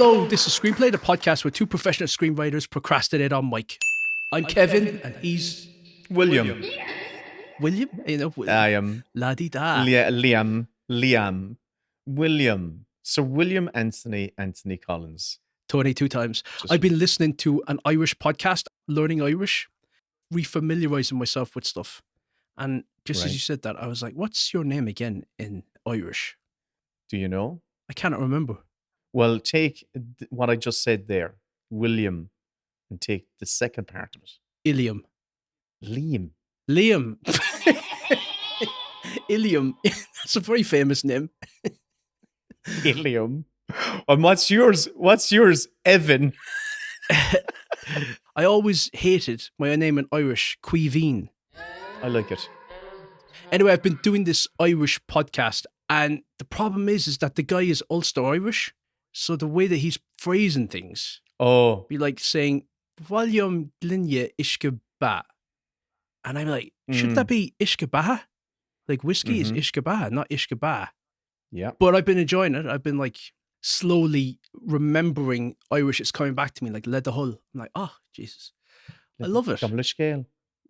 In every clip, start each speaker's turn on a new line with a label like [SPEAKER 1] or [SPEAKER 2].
[SPEAKER 1] Hello, this is Screenplay, the podcast where two professional screenwriters procrastinate on mic. I'm Kevin, and he's
[SPEAKER 2] William.
[SPEAKER 1] William. You know,
[SPEAKER 2] I am
[SPEAKER 1] la-di-da.
[SPEAKER 2] Liam. William. Sir William Anthony Collins.
[SPEAKER 1] 22 times. I've been listening to an Irish podcast, learning Irish, refamiliarizing myself with stuff. And just as you said that, I was like, what's your name again in Irish?
[SPEAKER 2] Do you know?
[SPEAKER 1] I cannot remember.
[SPEAKER 2] Well, take what I just said there, William, and take the second part of it.
[SPEAKER 1] Ilium.
[SPEAKER 2] Liam.
[SPEAKER 1] Ilium. That's a very famous name.
[SPEAKER 2] Ilium. And what's yours, Evan?
[SPEAKER 1] I always hated my name in Irish, Cuivine.
[SPEAKER 2] I like it.
[SPEAKER 1] Anyway, I've been doing this Irish podcast, and the problem is that the guy is Ulster Irish. So the way that he's phrasing things, be like saying, William Glinye Ishke Ba. And I'm like, should that be Ishke Ba? Like whiskey is Ishke Ba, not Ishke Ba.
[SPEAKER 2] Yeah.
[SPEAKER 1] But I've been enjoying it. I've been like slowly remembering Irish. It's coming back to me like Led the Hull. I'm like, oh, Jesus. I love it.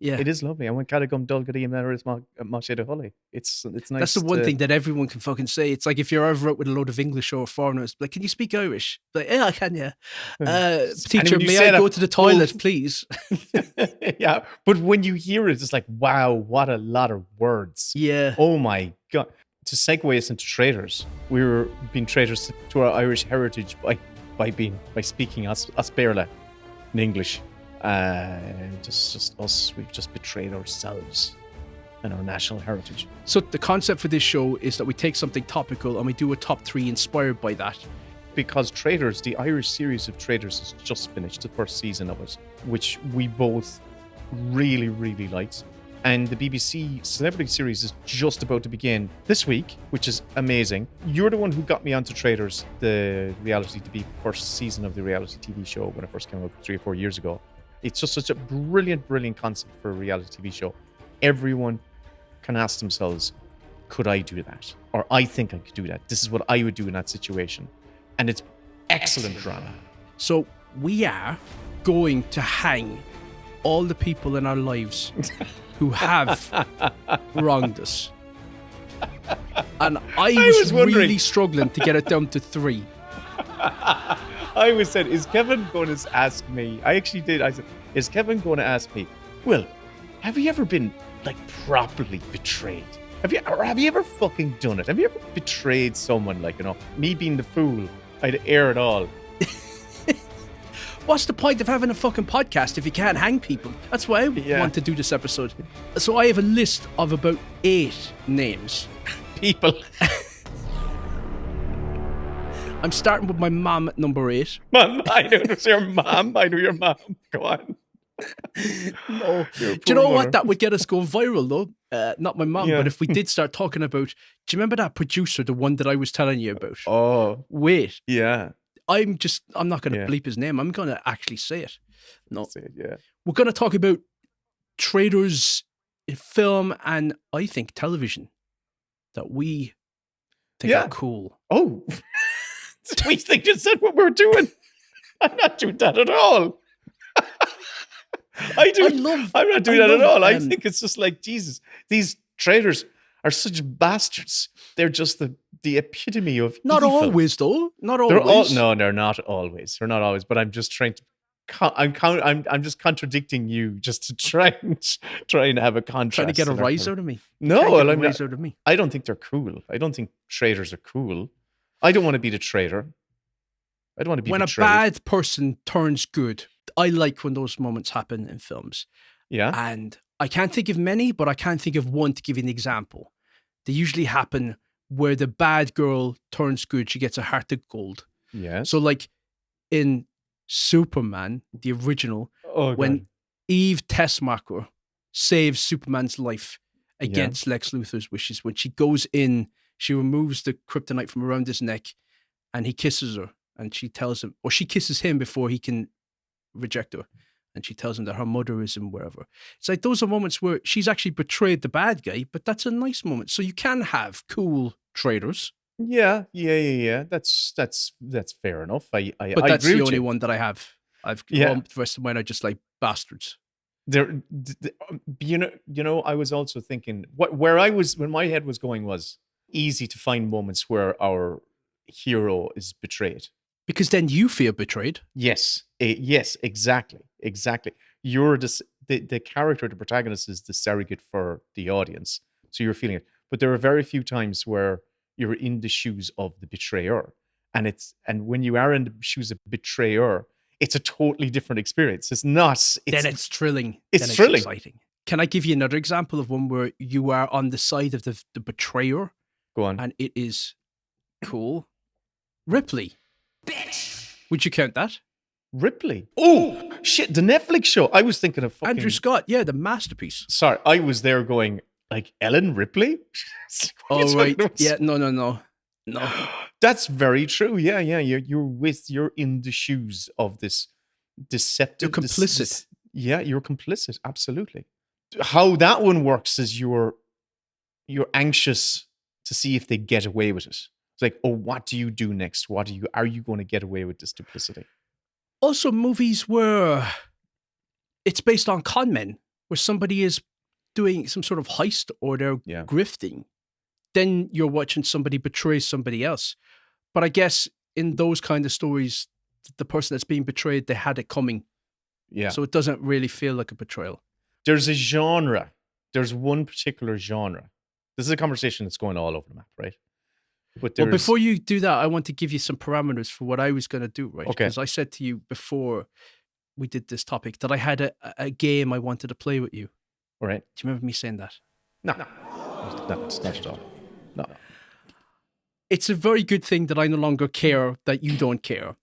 [SPEAKER 2] Yeah. It is lovely. And when Caragum Dulgari and Maris Mashe de Holly, it's nice.
[SPEAKER 1] That's the one thing that everyone can fucking say. It's like if you're ever out with a load of English or foreigners, like, can you speak Irish? Like, yeah, I can, yeah. Teacher, may I go to the toilet, please?
[SPEAKER 2] Yeah. But when you hear it, it's like, wow, what a lot of words.
[SPEAKER 1] Yeah.
[SPEAKER 2] Oh my God. To segue us into Traitors, we were being traitors to our Irish heritage by speaking Asperla in English. Just us, we've just betrayed ourselves and our national heritage.
[SPEAKER 1] So the concept for this show is that we take something topical and we do a top 3 inspired by that.
[SPEAKER 2] Because Traitors, the Irish series of Traitors, has just finished, the first season of it, which we both really, really liked. And the BBC Celebrity Series is just about to begin this week, which is amazing. You're the one who got me onto Traitors, the reality TV first season of the reality TV show when it first came out 3 or 4 years ago. It's just such a brilliant, brilliant concept for a reality TV show. Everyone can ask themselves, could I do that? Or I think I could do that. This is what I would do in that situation. And it's excellent drama.
[SPEAKER 1] So we are going to hang all the people in our lives who have wronged us. And I was really struggling to get it down to 3.
[SPEAKER 2] I always said, is Kevin going to ask me? I actually did. I said, is Kevin going to ask me, Will, have you ever been like properly betrayed? Have you ever fucking done it? Have you ever betrayed someone? Like, you know, me being the fool, I'd air it all.
[SPEAKER 1] What's the point of having a fucking podcast if you can't hang people? That's why I want to do this episode. So I have a list of about 8 names.
[SPEAKER 2] People.
[SPEAKER 1] I'm starting with my mom at number 8.
[SPEAKER 2] Mom, I know it's your mom. I know your mom. Go on.
[SPEAKER 1] No. Do you know what? That would get us going viral, though. Not my mom, but if we did start talking about... Do you remember that producer, the one that I was telling you about?
[SPEAKER 2] Oh.
[SPEAKER 1] Wait.
[SPEAKER 2] Yeah.
[SPEAKER 1] I'm not going to bleep his name. I'm going to actually say it. No.
[SPEAKER 2] Say it, yeah.
[SPEAKER 1] We're going to talk about traitors in film and, I think, television that we think are cool.
[SPEAKER 2] Oh. We think you said what we're doing. I'm not doing that at all. I'm not doing that at all. I think it's just like, Jesus, these traitors are such bastards. They're just the epitome of
[SPEAKER 1] not
[SPEAKER 2] evil.
[SPEAKER 1] Always, though. Not always.
[SPEAKER 2] No, they're not always. They're not always. But I'm just trying to. I'm just contradicting you, just to try and have a contrast.
[SPEAKER 1] Trying to get a rise out of me.
[SPEAKER 2] No,
[SPEAKER 1] rise out of me.
[SPEAKER 2] I don't think they're cool. I don't think traitors are cool. I don't want to be the traitor. I don't want to be
[SPEAKER 1] when
[SPEAKER 2] betrayed.
[SPEAKER 1] A bad person turns good. I like when those moments happen in films.
[SPEAKER 2] Yeah.
[SPEAKER 1] And I can't think of many, but I can think of one to give you an example. They usually happen where the bad girl turns good. She gets a heart of gold.
[SPEAKER 2] Yeah.
[SPEAKER 1] So like in Superman, the original, when Eve Tessmacher saves Superman's life against Lex Luthor's wishes, when she goes in, she removes the kryptonite from around his neck and he kisses her and she tells him, or she kisses him before he can reject her. And she tells him that her mother is in wherever. It's like those are moments where she's actually betrayed the bad guy, but that's a nice moment. So you can have cool traitors.
[SPEAKER 2] Yeah. That's fair enough.
[SPEAKER 1] But
[SPEAKER 2] I
[SPEAKER 1] that's
[SPEAKER 2] agree
[SPEAKER 1] the
[SPEAKER 2] with
[SPEAKER 1] only
[SPEAKER 2] you.
[SPEAKER 1] one that I have. All
[SPEAKER 2] Yeah.
[SPEAKER 1] the rest of mine are just like bastards.
[SPEAKER 2] I was also thinking where I was when my head was going was easy to find moments where our hero is betrayed.
[SPEAKER 1] Because then you feel betrayed.
[SPEAKER 2] Yes, yes, exactly. You're the character, the protagonist is the surrogate for the audience, so you're feeling it. But there are very few times where you're in the shoes of the betrayer, and when you are in the shoes of betrayer, it's a totally different experience. It's not.
[SPEAKER 1] Then it's thrilling.
[SPEAKER 2] It's
[SPEAKER 1] Then it's
[SPEAKER 2] thrilling.
[SPEAKER 1] exciting. Can I give you another example of one where you are on the side of the betrayer?
[SPEAKER 2] Go on.
[SPEAKER 1] And it is cool. Ripley. Bitch. Would you count that?
[SPEAKER 2] Ripley. Oh, shit. The Netflix show. I was thinking of fucking...
[SPEAKER 1] Andrew Scott. Yeah, the masterpiece.
[SPEAKER 2] Sorry. I was there going, like, Ellen Ripley?
[SPEAKER 1] Oh, right. Yeah, no.
[SPEAKER 2] That's very true. Yeah. You're in the shoes of this deceptive...
[SPEAKER 1] You're complicit.
[SPEAKER 2] You're complicit. Absolutely. How that one works is you're anxious to see if they get away with it. It's like, oh, what do you do next? Are you going to get away with this duplicity?
[SPEAKER 1] Also, movies where it's based on con men, where somebody is doing some sort of heist or they're grifting. Then you're watching somebody betray somebody else. But I guess in those kind of stories, the person that's being betrayed, they had it coming.
[SPEAKER 2] Yeah.
[SPEAKER 1] So it doesn't really feel like a betrayal.
[SPEAKER 2] There's a genre. There's one particular genre. This is a conversation that's going all over the map, right? But
[SPEAKER 1] before you do that, I want to give you some parameters for what I was going to do, right?
[SPEAKER 2] Okay.
[SPEAKER 1] Because I said to you before we did this topic that I had a game I wanted to play with you.
[SPEAKER 2] All right.
[SPEAKER 1] Do you remember me saying that?
[SPEAKER 2] No. Not at all. No.
[SPEAKER 1] It's a very good thing that I no longer care that you don't care,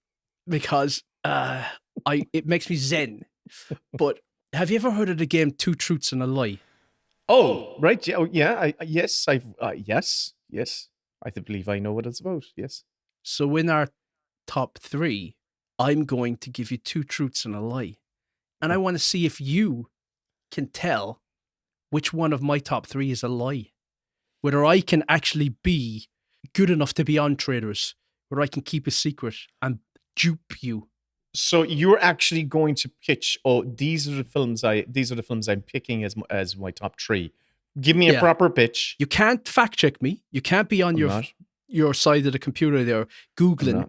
[SPEAKER 1] because it makes me zen. But have you ever heard of the game Two Truths and a Lie?
[SPEAKER 2] Oh, right. Yeah. Yes. I believe I know what it's about. Yes.
[SPEAKER 1] So in our top 3, I'm going to give you 2 truths and a lie. And I want to see if you can tell which one of my top 3 is a lie. Whether I can actually be good enough to be on Traitors, where I can keep a secret and dupe you.
[SPEAKER 2] So you're actually going to pitch, these are the films I'm picking as my top 3. Give me a proper pitch.
[SPEAKER 1] You can't fact check me. You can't be on your side of the computer there Googling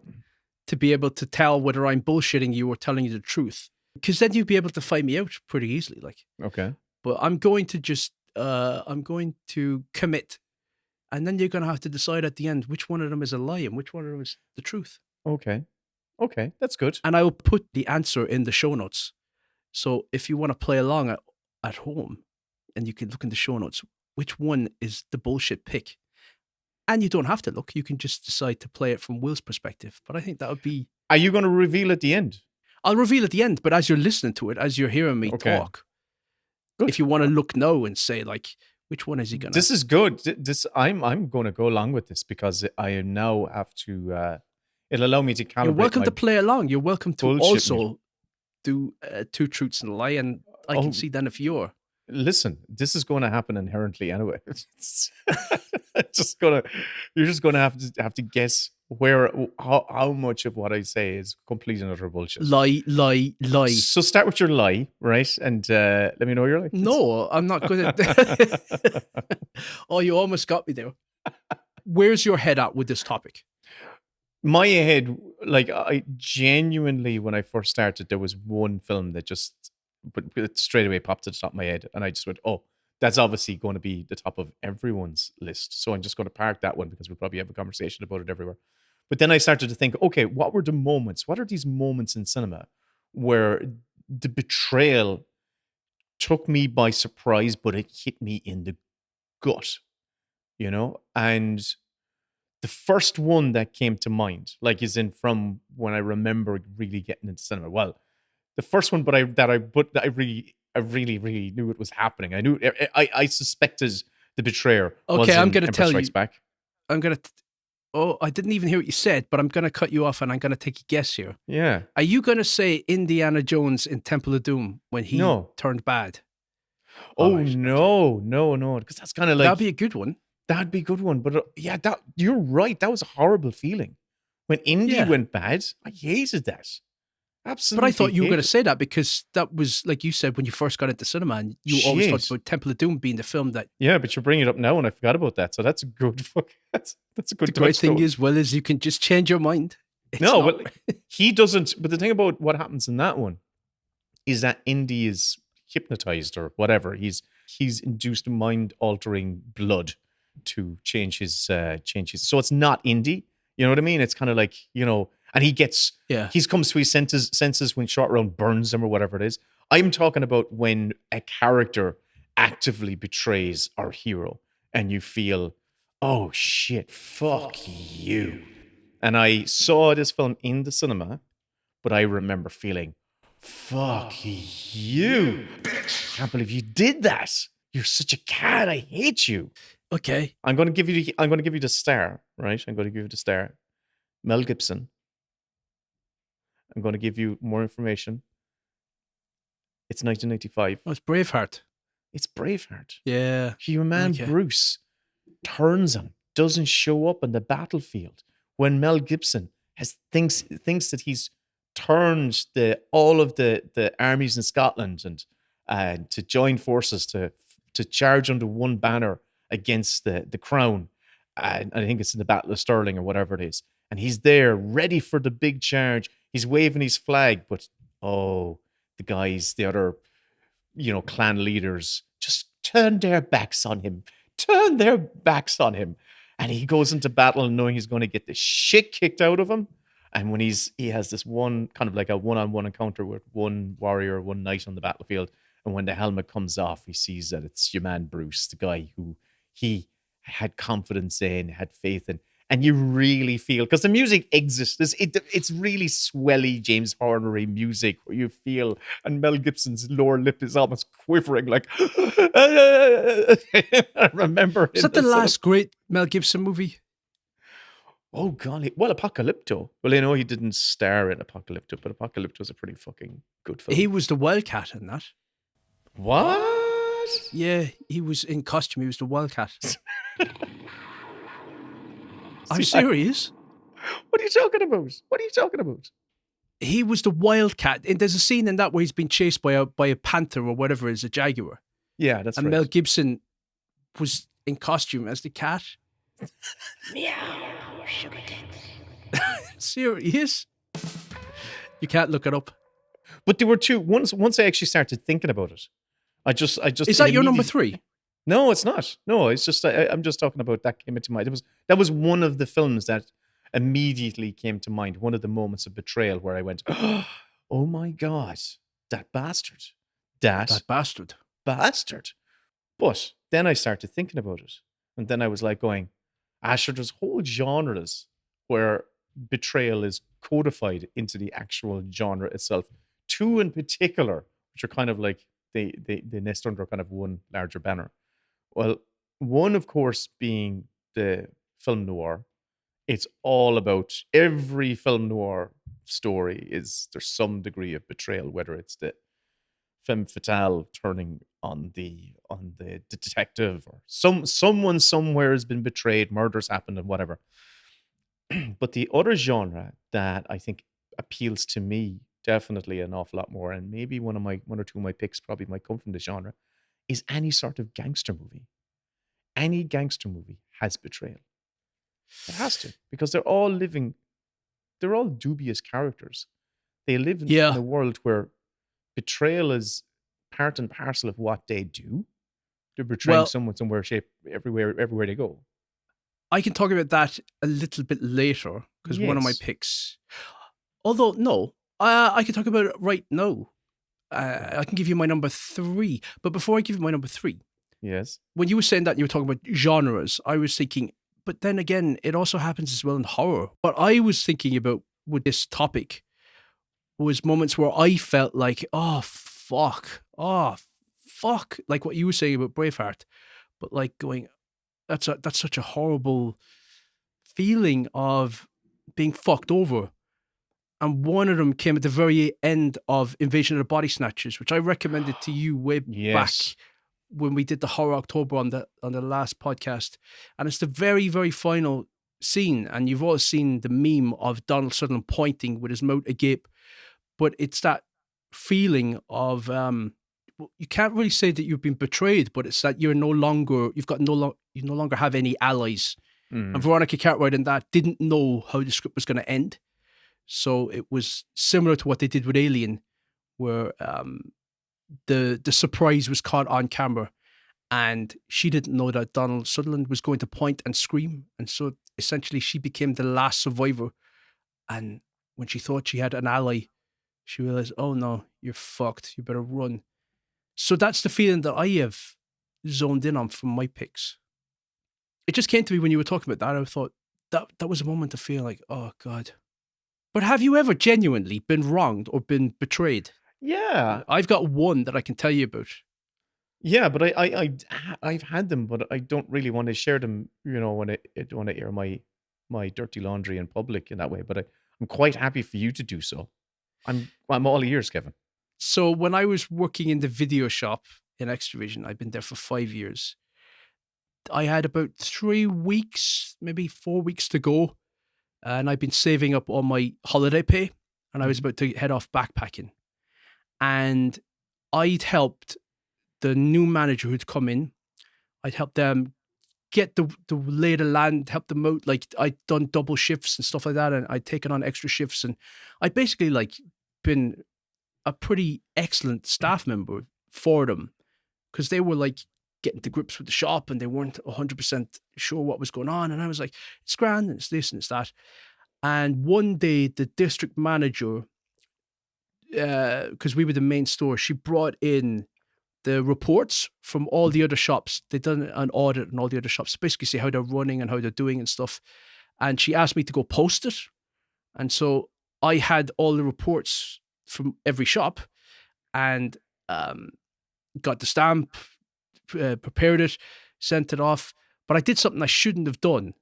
[SPEAKER 1] to be able to tell whether I'm bullshitting you or telling you the truth. Because then you'd be able to find me out pretty easily.
[SPEAKER 2] Okay.
[SPEAKER 1] But I'm going to just I'm going to commit. And then you're going to have to decide at the end which one of them is a lie and which one of them is the truth.
[SPEAKER 2] Okay, that's good.
[SPEAKER 1] And I will put the answer in the show notes. So if you want to play along at home, and you can look in the show notes, which one is the bullshit pick. And you don't have to look. You can just decide to play it from Will's perspective. But I think that would be...
[SPEAKER 2] Are you going to reveal at the end?
[SPEAKER 1] I'll reveal at the end, but as you're listening to it, as you're hearing me talk,
[SPEAKER 2] good.
[SPEAKER 1] If you want to look now and say, which one is he going to...
[SPEAKER 2] This is good. I'm going to go along with this because I now have to... it'll allow me to calibrate.
[SPEAKER 1] You're welcome to play along. You're welcome to also do 2 truths and a lie, and I can see then if you're...
[SPEAKER 2] Listen, this is going to happen inherently anyway. You're just going to have to guess how much of what I say is complete and utter bullshit.
[SPEAKER 1] Lie.
[SPEAKER 2] So start with your lie, right? And let me know your lie.
[SPEAKER 1] No, I'm not going to. Oh, you almost got me there. Where's your head at with this topic?
[SPEAKER 2] My head, I genuinely, when I first started, there was one film that just... but it straight away popped to the top of my head, and I just went, oh, that's obviously going to be the top of everyone's list. So I'm just going to park that one because we'll probably have a conversation about it everywhere. But then I started to think, okay, what are these moments in cinema where the betrayal took me by surprise, but it hit me in the gut, And the first one that came to mind, is in from when I remember really getting into cinema. Well, the first one, but I really knew it was happening. I knew I suspected the betrayer.
[SPEAKER 1] Okay, I'm going to tell you.
[SPEAKER 2] Back.
[SPEAKER 1] I'm going to. Oh, I didn't even hear what you said, but I'm going to cut you off and I'm going to take a guess here.
[SPEAKER 2] Yeah.
[SPEAKER 1] Are you going to say Indiana Jones in Temple of Doom when he turned bad?
[SPEAKER 2] Oh, no, because that's kind of like...
[SPEAKER 1] That'd be a good one.
[SPEAKER 2] That'd be a good one. But that you're right. That was a horrible feeling. When Indy went bad, I hated that. Absolutely.
[SPEAKER 1] But I thought you were going to say that because that was, like you said, when you first got into cinema, and you always talked about Temple of Doom being the film that...
[SPEAKER 2] Yeah, but you're bringing it up now and I forgot about that. So that's a good... That's a good...
[SPEAKER 1] The great thing is, well, is you can just change your mind.
[SPEAKER 2] But he doesn't... But the thing about what happens in that one is that Indy is hypnotized or whatever. He's induced mind-altering blood to change his... So it's not Indy. You know what I mean? It's kind of like, and he gets...
[SPEAKER 1] Yeah.
[SPEAKER 2] He comes to his senses when Short Round burns him or whatever it is. I'm talking about when a character actively betrays our hero and you feel, oh shit, fuck you. And I saw this film in the cinema, but I remember feeling, fuck you. Can't believe you did that. You're such a cat. I hate you.
[SPEAKER 1] Okay.
[SPEAKER 2] I'm going to give you the star, right? I'm going to give you the star. Mel Gibson. I'm going to give you more information. It's 1995.
[SPEAKER 1] Oh, it's Braveheart.
[SPEAKER 2] It's Braveheart.
[SPEAKER 1] Yeah.
[SPEAKER 2] Your man Bruce turns him, doesn't show up on the battlefield when Mel Gibson thinks that he's turned all of the armies in Scotland and to join forces to charge under one banner against the crown. And I think it's in the Battle of Stirling or whatever it is. And he's there ready for the big charge. He's waving his flag, but the other, clan leaders just turn their backs on him. And he goes into battle knowing he's going to get the shit kicked out of him. And when he has this one kind of like a one-on-one encounter with one warrior, one knight on the battlefield. And when the helmet comes off, he sees that it's your man Bruce, the guy who he had confidence in, had faith in. And you really feel, because the music exists, it's really swelly James Hornery music where you feel, and Mel Gibson's lower lip is almost quivering like, I remember.
[SPEAKER 1] Is that the last great Mel Gibson movie?
[SPEAKER 2] Oh, golly. Well, Apocalypto. Well, he didn't star in Apocalypto, but Apocalypto is a pretty fucking good film.
[SPEAKER 1] He was the Wildcat in that.
[SPEAKER 2] What?
[SPEAKER 1] Yeah, he was in costume. He was the Wildcat. I'm serious.
[SPEAKER 2] What are you talking about?
[SPEAKER 1] He was the Wildcat. And there's a scene in that where he's been chased by a panther or whatever it is, a jaguar.
[SPEAKER 2] Yeah, that's right.
[SPEAKER 1] And Mel Gibson was in costume as the cat.
[SPEAKER 3] Meow, sugar tits.
[SPEAKER 1] Serious? You can't look it up.
[SPEAKER 2] But there were two. Once I actually started thinking about it, I just.
[SPEAKER 1] Is that your number 3?
[SPEAKER 2] No, it's not. No, it's just I'm just talking about that came into mind. That was one of the films that immediately came to mind. One of the moments of betrayal where I went, "Oh my god, that bastard, that
[SPEAKER 1] bastard."
[SPEAKER 2] But then I started thinking about it, and then I was like going, "Sure, there's whole genres where betrayal is codified into the actual genre itself. 2 in particular, which are kind of like they nest under kind of one larger banner." Well, one, of course, being the film noir. It's all about every film noir story there's some degree of betrayal, whether it's the femme fatale turning on the detective or someone somewhere has been betrayed, murders happened and whatever. But the other genre that I think appeals to me definitely an awful lot more, and maybe one or two of my picks probably might come from this genre, is any sort of gangster movie. Any gangster movie has betrayal. It has to, because they're all dubious characters. They live in a world where betrayal is part and parcel of what they do. They're betraying someone somewhere, shape, everywhere they go.
[SPEAKER 1] I can talk about that a little bit later, because one of my picks. Although, no, I can talk about it right now. I can give you my number 3. But before I give you my number 3,
[SPEAKER 2] yes,
[SPEAKER 1] when you were saying that and you were talking about genres, I was thinking, but then again, it also happens as well in horror. What I was thinking about with this topic was moments where I felt like, oh, fuck, like what you were saying about Braveheart, but like going, that's such a horrible feeling of being fucked over. And one of them came at the very end of Invasion of the Body Snatchers, which I recommended to you way back when we did the Horror October on the last podcast, and it's the very, very final scene, and you've all seen the meme of Donald Sutherland pointing with his mouth agape, but it's that feeling of you can't really say that you've been betrayed, but it's that you no longer have any allies. And Veronica Cartwright in that didn't know how the script was going to end, so it was similar to what they did with Alien, where the surprise was caught on camera, and she didn't know that Donald Sutherland was going to point and scream, and so essentially she became the last survivor. And when she thought she had an ally, she realized, oh no, you're fucked. You better run. So that's the feeling that I have zoned in on from my picks. It just came to me when you were talking about that. I thought that was a moment to feel like, oh God. But have you ever genuinely been wronged or been betrayed?
[SPEAKER 2] Yeah.
[SPEAKER 1] I've got one that I can tell you about.
[SPEAKER 2] Yeah, but I've had them, but I don't really want to share them, when I air my dirty laundry in public in that way. But I'm quite happy for you to do so. I'm all ears, Kevin.
[SPEAKER 1] So when I was working in the video shop in Extravision, I've been there for 5 years. I had about 3 weeks, maybe 4 weeks to go. And I'd been saving up all my holiday pay, and I was about to head off backpacking. And I'd helped the new manager who'd come in. I'd helped them get the lay of the land, help them out. Like, I'd done double shifts and stuff like that, and I'd taken on extra shifts. And I'd basically been a pretty excellent staff member for them, because they were getting to grips with the shop and they weren't 100% sure what was going on. And I was like, it's grand, and it's this and it's that. And one day the district manager, because we were the main store, she brought in the reports from all the other shops. They'd done an audit on all the other shops, basically see how they're running and how they're doing and stuff. And she asked me to go post it. And so I had all the reports from every shop and got the stamp, prepared it, sent it off. But I did something I shouldn't have done,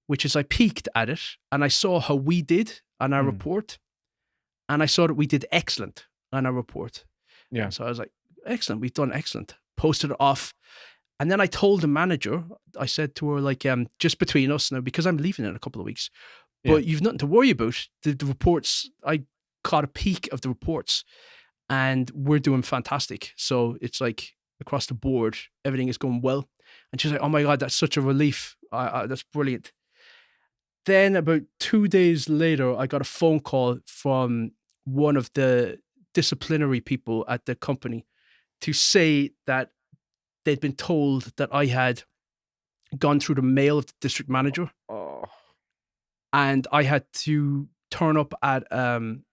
[SPEAKER 1] which is I peeked at it and I saw how we did on our report. And I saw that we did excellent on our report.
[SPEAKER 2] Yeah.
[SPEAKER 1] And so I was like, excellent, we've done excellent. Posted it off. And then I told the manager, I said to her, just between us now, because I'm leaving in a couple of weeks, but you've nothing to worry about. The reports, I caught a peek of the reports and we're doing fantastic. So it's across the board, everything is going well. And she's like, oh my God, that's such a relief. That's brilliant. Then about 2 days later, I got a phone call from one of the disciplinary people at the company to say that they'd been told that I had gone through the mail of the district manager.
[SPEAKER 2] Oh.
[SPEAKER 1] And I had to turn up at some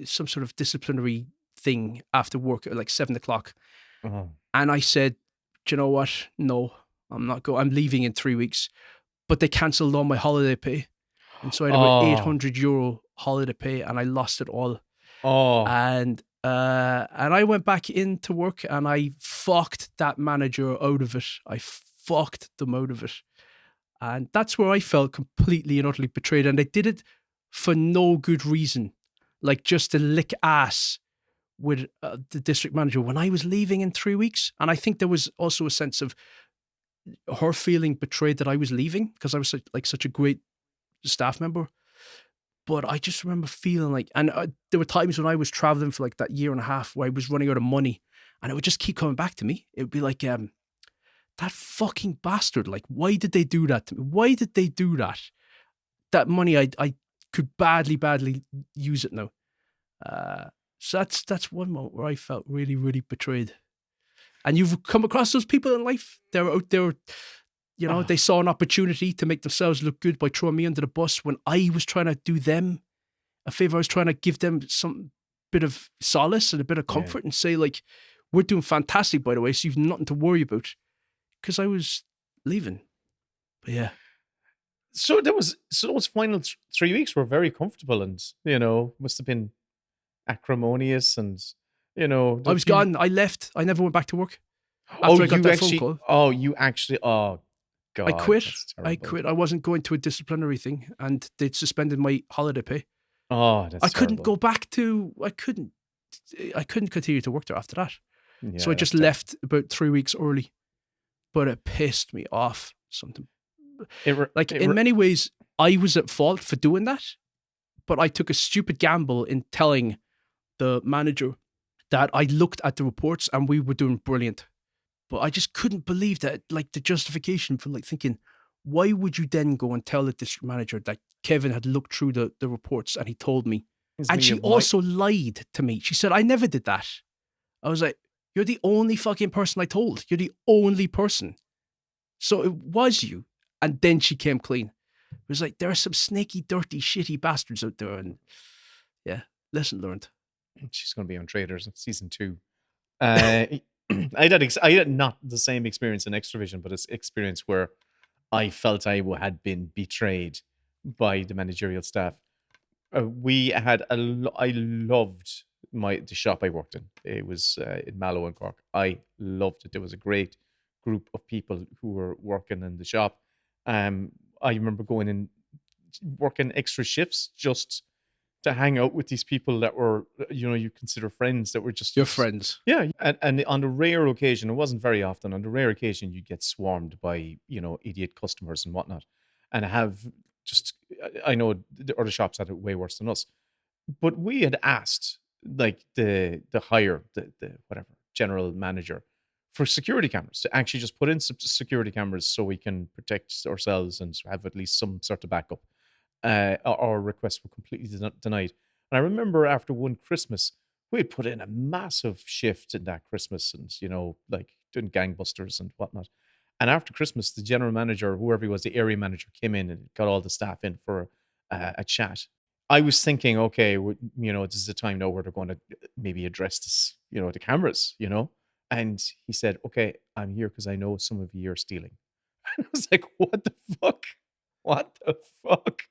[SPEAKER 1] sort of disciplinary thing after work at 7 o'clock.
[SPEAKER 2] Uh-huh.
[SPEAKER 1] And I said, do you know what? No, I'm not going. I'm leaving in 3 weeks. But they cancelled all my holiday pay. And so I had about €800 holiday pay and I lost it all.
[SPEAKER 2] Oh.
[SPEAKER 1] And I went back into work and I fucked that manager out of it. I fucked them out of it. And that's where I felt completely and utterly betrayed. And they did it for no good reason. Just to lick ass with the district manager when I was leaving in 3 weeks. And I think there was also a sense of her feeling betrayed that I was leaving because I was such a great staff member. But I just remember feeling there were times when I was traveling for that year and a half where I was running out of money and it would just keep coming back to me. It would be that fucking bastard. Why did they do that to me? Why did they do that? That money, I could badly use it now. So that's one moment where I felt really, really betrayed. And you've come across those people in life. They're out there, they saw an opportunity to make themselves look good by throwing me under the bus when I was trying to do them a favor. I was trying to give them some bit of solace and a bit of comfort and say, we're doing fantastic, by the way, so you've nothing to worry about. Because I was leaving. But yeah.
[SPEAKER 2] So those final 3 weeks were very comfortable and, must have been acrimonious and,
[SPEAKER 1] I was gone. I left. I never went back to work. After I got that phone call.
[SPEAKER 2] Oh, you actually, oh, God.
[SPEAKER 1] I quit. I wasn't going to a disciplinary thing and they'd suspended my holiday pay.
[SPEAKER 2] Oh, that's
[SPEAKER 1] I couldn't go back to, I couldn't continue to work there after that.
[SPEAKER 2] Yeah,
[SPEAKER 1] So I just
[SPEAKER 2] that's terrible.
[SPEAKER 1] left about 3 weeks early, but it pissed me off. Something like in many ways, I was at fault for doing that, but I took a stupid gamble in telling the manager that I looked at the reports and we were doing brilliant. But I just couldn't believe that, like the justification for like thinking, why would you then go and tell the district manager that Kevin had looked through the reports and he told me? And she also lied to me. She said, I never did that. I was like, you're the only fucking person I told. You're the only person. So it was you. And then she came clean. It was like, there are some snaky, dirty, shitty bastards out there. And yeah, lesson learned.
[SPEAKER 2] She's going to be on Traitors in season 2. I had not the same experience in Extravision, but it's experience where I felt I had been betrayed by the managerial staff. I loved the shop I worked in. It was in Mallow and Cork. I loved it. There was a great group of people who were working in the shop. I remember going in, working extra shifts just to hang out with these people that were, you consider friends, that were just
[SPEAKER 1] your friends.
[SPEAKER 2] Yeah, and on the rare occasion, it wasn't very often. On the rare occasion, you get swarmed by idiot customers and whatnot, and I know the other shops had it way worse than us, but we had asked like the whatever general manager for security cameras to actually just put in some security cameras so we can protect ourselves and have at least some sort of backup. Our requests were completely denied. And I remember after one Christmas, we had put in a massive shift in that Christmas and, like doing gangbusters and whatnot. And after Christmas, the general manager, whoever he was, the area manager, came in and got all the staff in for a chat. I was thinking, okay, this is the time now where they're going to maybe address this, the cameras, And he said, okay, I'm here because I know some of you are stealing. And I was like, what the fuck? What the fuck?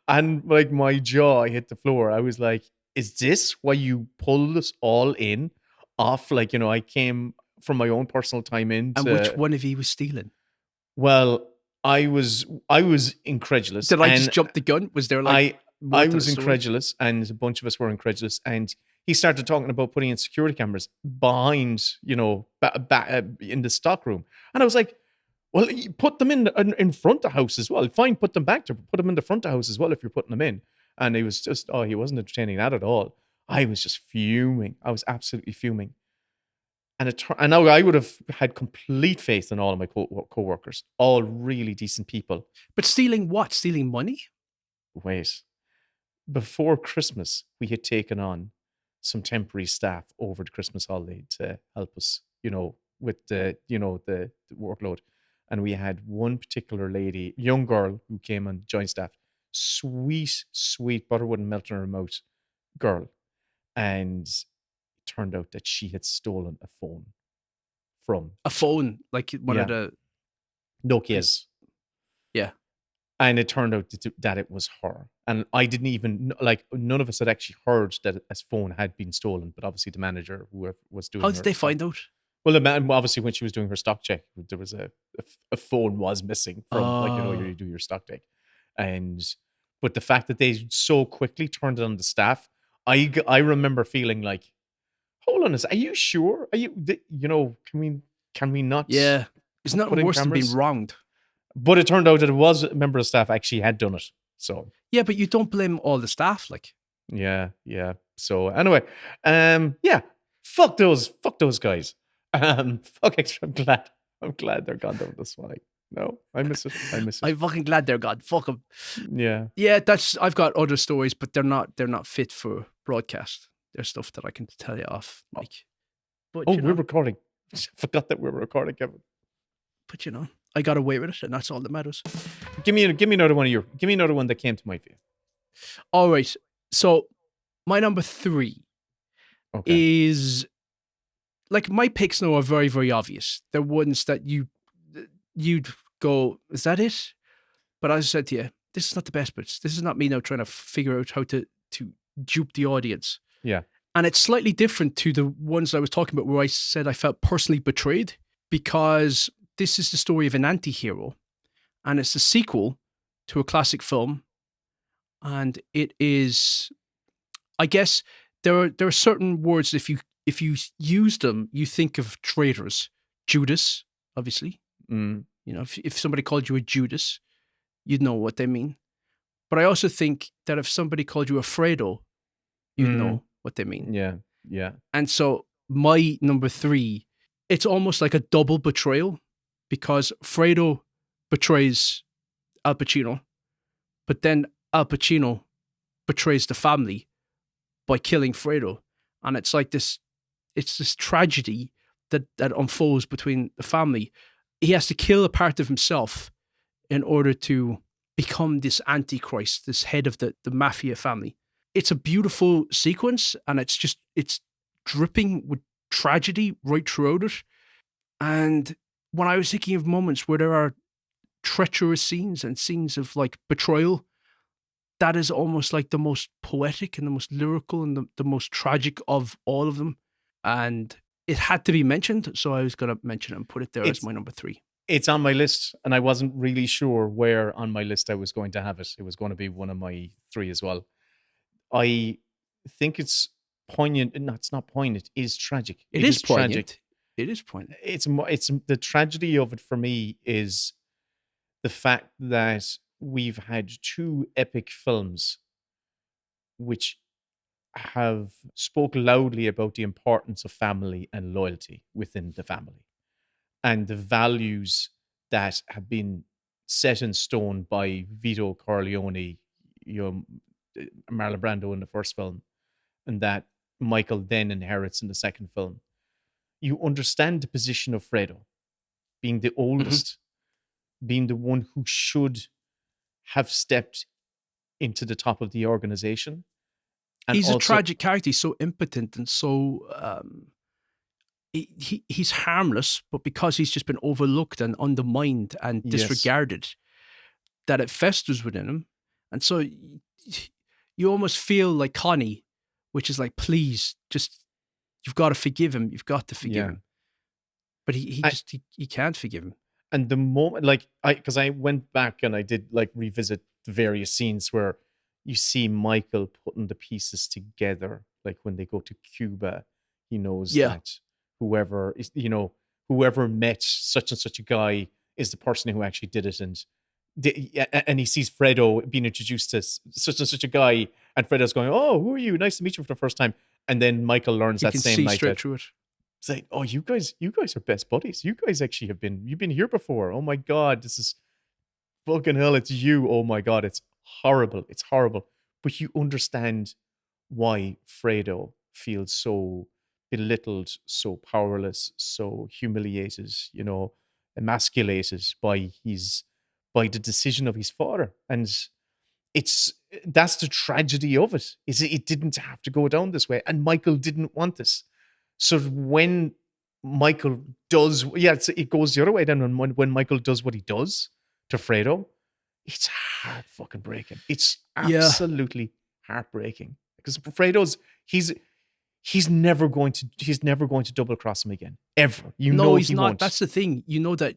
[SPEAKER 2] And like my jaw hit the floor. I was like, is this why you pulled us all in off? Like, I came from my own personal time in.
[SPEAKER 1] And which one of you was stealing?
[SPEAKER 2] Well, I was incredulous.
[SPEAKER 1] Did I just jump the gun? Was there like
[SPEAKER 2] I was incredulous, and a bunch of us were incredulous, and he started talking about putting in security cameras behind, in the stock room. And I was like, well, you put them in front of the house as well. Fine, put them back to put them in the front of the house as well if you're putting them in. And he was just, he wasn't entertaining that at all. I was just fuming. I was absolutely fuming. And now I would have had complete faith in all of my co-workers, all really decent people.
[SPEAKER 1] But stealing what? Stealing money?
[SPEAKER 2] Wait. Before Christmas, we had taken on some temporary staff over the Christmas holiday to help us, with the workload. And we had one particular lady, young girl, who came and joined staff. Sweet, sweet, butter wouldn't melt in her mouth girl. And it turned out that she had stolen a phone from...
[SPEAKER 1] A phone? Like one of the...
[SPEAKER 2] Nokia's.
[SPEAKER 1] Yeah.
[SPEAKER 2] And it turned out that it was her. And I didn't even, none of us had actually heard that a phone had been stolen. But obviously the manager who was doing...
[SPEAKER 1] How did they find out?
[SPEAKER 2] Well, obviously when she was doing her stock check, there was a phone was missing from, you do your stock check. But the fact that they so quickly turned it on the staff, I remember feeling like, hold on, are you sure? Are you, can we not?
[SPEAKER 1] Yeah. It's not worse than being wronged.
[SPEAKER 2] But it turned out that it was a member of staff actually had done it. So
[SPEAKER 1] yeah, but you don't blame all the staff, like.
[SPEAKER 2] Yeah. So anyway, fuck those guys. Fuck extra. I'm glad they're gone down the swag. No, I miss it.
[SPEAKER 1] I'm fucking glad they're gone. Fuck them.
[SPEAKER 2] Yeah.
[SPEAKER 1] Yeah, I've got other stories, but they're not fit for broadcast. They're stuff that I can tell you off, Mike. But
[SPEAKER 2] we're recording. I forgot that we were recording, Kevin.
[SPEAKER 1] But I got away with it, and that's all that matters.
[SPEAKER 2] Give me another one that came to my view.
[SPEAKER 1] All right. So my number 3 is, like, my picks now are very, very obvious. They're ones that you'd go, is that it? But as I said to you, this is not the best bits. This is not me now trying to figure out how to dupe the audience.
[SPEAKER 2] Yeah.
[SPEAKER 1] And it's slightly different to the ones I was talking about where I said I felt personally betrayed, because this is the story of an anti-hero, and it's a sequel to a classic film. And it is, I guess, there are certain words if if you use them, you think of traitors. Judas, obviously.
[SPEAKER 2] Mm.
[SPEAKER 1] You know, if somebody called you a Judas, you'd know what they mean. But I also think that if somebody called you a Fredo, you'd know what they mean.
[SPEAKER 2] Yeah, yeah.
[SPEAKER 1] And so my number 3, it's almost like a double betrayal because Fredo betrays Al Pacino, but then Al Pacino betrays the family by killing Fredo. And it's like this tragedy that unfolds between the family. He has to kill a part of himself in order to become this antichrist, this head of the mafia family. It's a beautiful sequence, and it's dripping with tragedy right throughout it. And when I was thinking of moments where there are treacherous scenes and scenes of like betrayal, that is almost like the most poetic and the most lyrical and the most tragic of all of them. And it had to be mentioned, so I was going to mention it and put it there as my number 3.
[SPEAKER 2] It's on my list, and I wasn't really sure where on my list I was going to have it. It was going to be one of my 3 as well. I think it's poignant. No, it's not poignant. It is tragic.
[SPEAKER 1] It is poignant. Tragic. It is poignant.
[SPEAKER 2] It's the tragedy of it for me is the fact that we've had 2 epic films which have spoke loudly about the importance of family and loyalty within the family and the values that have been set in stone by Vito Corleone, Marlon Brando in the first film, and that Michael then inherits in the second film. You understand the position of Fredo, being the oldest, being the one who should have stepped into the top of the organization.
[SPEAKER 1] And he's also a tragic character. He's so impotent and so he's harmless, but because he's just been overlooked and undermined and disregarded, that it festers within him. And so you almost feel like Connie, which is like, please, just, you've got to forgive him. You've got to forgive him. But he can't forgive him.
[SPEAKER 2] And the moment, because I went back and I did like revisit the various scenes where you see Michael putting the pieces together, like when they go to Cuba, he knows that whoever met such and such a guy is the person who actually did it, and he sees Fredo being introduced to such and such a guy, and Fredo's going, "Oh, who are you? Nice to meet you for the first time." And then Michael learns that same night that
[SPEAKER 1] through it.
[SPEAKER 2] It's like, "Oh, you guys are best buddies. You guys actually you've been here before. Oh my God, this is fucking hell. It's you. Oh my God, it's horrible. It's horrible." But you understand why Fredo feels so belittled, so powerless, so humiliated, emasculated by the decision of his father. And that's the tragedy of it, is it didn't have to go down this way. And Michael didn't want this. So when Michael does, it goes the other way then. When Michael does what he does to Fredo, it's heart fucking breaking. It's absolutely heartbreaking, because Fredo's he's never going to double cross him again, ever.
[SPEAKER 1] No, he's not. Won't. That's the thing. You know that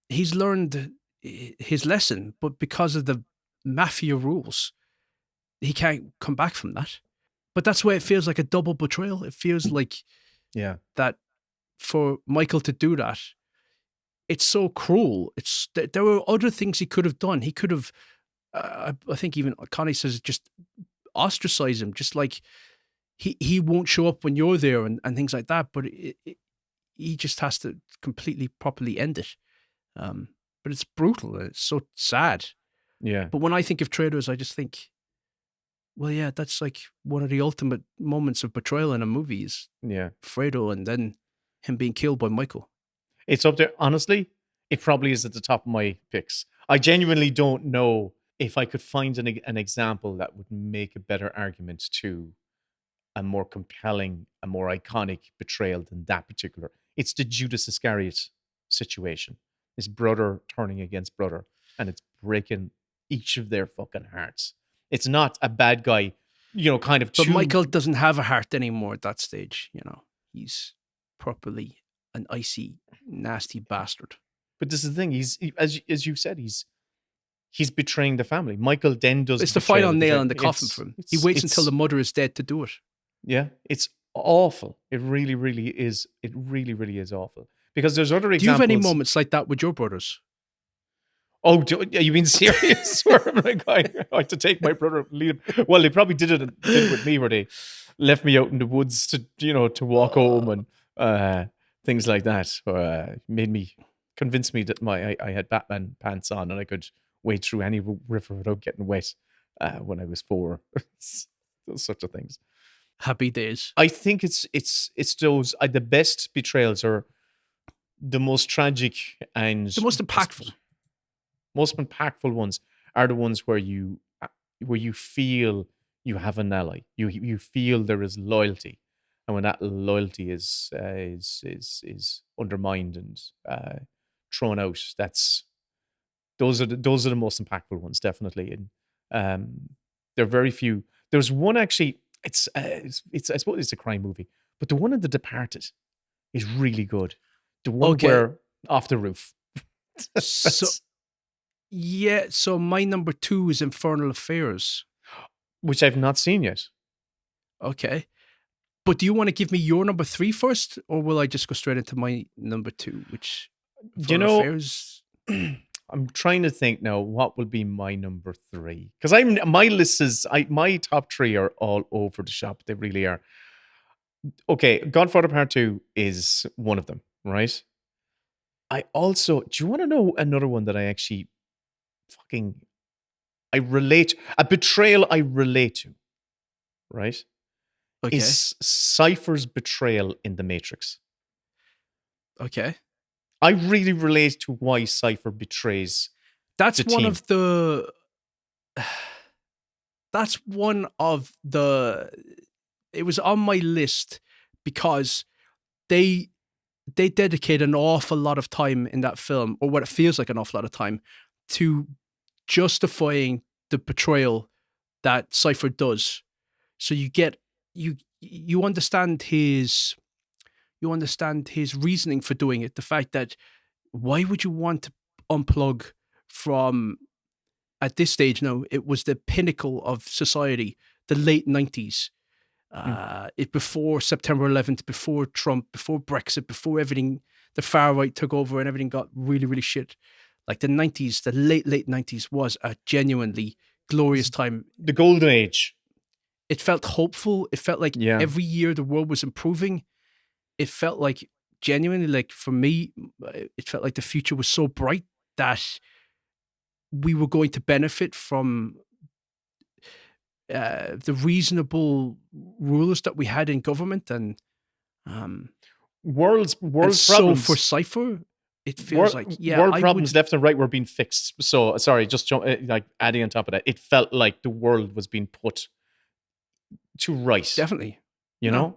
[SPEAKER 1] he's learned his lesson, but because of the mafia rules, he can't come back from that. But that's why it feels like a double betrayal. It feels like that for Michael to do that, it's so cruel. There were other things he could have done. He could have, I think even Connie says, just ostracize him, just like he won't show up when you're there and things like that. But he just has to completely properly end it. But it's brutal. It's so sad.
[SPEAKER 2] Yeah.
[SPEAKER 1] But when I think of Traitors, I just think, well, yeah, that's like one of the ultimate moments of betrayal in a movie is Fredo, and then him being killed by Michael.
[SPEAKER 2] It's up there. Honestly, it probably is at the top of my picks. I genuinely don't know if I could find an example that would make a better argument to a more compelling, a more iconic betrayal than that particular. It's the Judas Iscariot situation. His brother turning against brother, and it's breaking each of their fucking hearts. It's not a bad guy, kind of.
[SPEAKER 1] But Michael doesn't have a heart anymore at that stage. He's properly an icy, nasty bastard.
[SPEAKER 2] But this is the thing. As you said, he's betraying the family. Michael then does.
[SPEAKER 1] It's the final nail in the coffin for him. He waits until the mother is dead to do it.
[SPEAKER 2] Yeah, it's awful. It really, really is. It really, really is awful. Because there's other
[SPEAKER 1] Do you have any
[SPEAKER 2] examples.
[SPEAKER 1] moments like that with your brothers?
[SPEAKER 2] Oh, are you being serious? Where am I going? I have to take my brother, lead him. Well, they probably did it with me, where they left me out in the woods to walk home and things like that. Or made me convince me that I had Batman pants on and I could wade through any river without getting wet when I was 4. Those sorts of things.
[SPEAKER 1] Happy days.
[SPEAKER 2] I think it's those the best betrayals are the most tragic and
[SPEAKER 1] The most impactful.
[SPEAKER 2] most impactful ones are the ones where you feel you have an ally. You feel there is loyalty, and when that loyalty is undermined and thrown out, those are the most impactful ones, definitely. And there are very few. There's one actually. It's I suppose it's a crime movie, but the one in The Departed is really good. The one where off the roof.
[SPEAKER 1] So my number 2 is Infernal Affairs,
[SPEAKER 2] which I've not seen yet.
[SPEAKER 1] Okay. But do you want to give me your number 3 first, or will I just go straight into my number 2, which Infernal Affairs?
[SPEAKER 2] I'm trying to think now what will be my number 3, because my top 3 are all over the shop. They really are. Okay, Godfather Part 2 is one of them, right? I also, do you want to know another one that I actually a betrayal I relate to, right?
[SPEAKER 1] Okay.
[SPEAKER 2] Is Cypher's betrayal in The Matrix.
[SPEAKER 1] Okay.
[SPEAKER 2] I really relate to why Cypher betrays.
[SPEAKER 1] That's one of the. That's one of the. It was on my list because they dedicate an awful lot of time in that film, or what it feels like an awful lot of time, to justifying the betrayal that Cypher does. So you understand his reasoning for doing it. The fact that why would you want to unplug from, at this stage now, it was the pinnacle of society, the late 90s. It before September 11th, before Trump, before Brexit, before everything, the far right took over and everything got really, really shit. Like the 90s, the late 90s was a genuinely glorious time.
[SPEAKER 2] The golden age.
[SPEAKER 1] It felt hopeful. It felt like every year the world was improving. It felt like, genuinely, like for me, it felt like the future was so bright that we were going to benefit from the reasonable rulers that we had in government, and
[SPEAKER 2] world's problems.
[SPEAKER 1] So for Cypher, it feels like
[SPEAKER 2] world problems left and right were being fixed. So sorry, just like adding on top of that, it felt like the world was being put to right.
[SPEAKER 1] Definitely,
[SPEAKER 2] you know.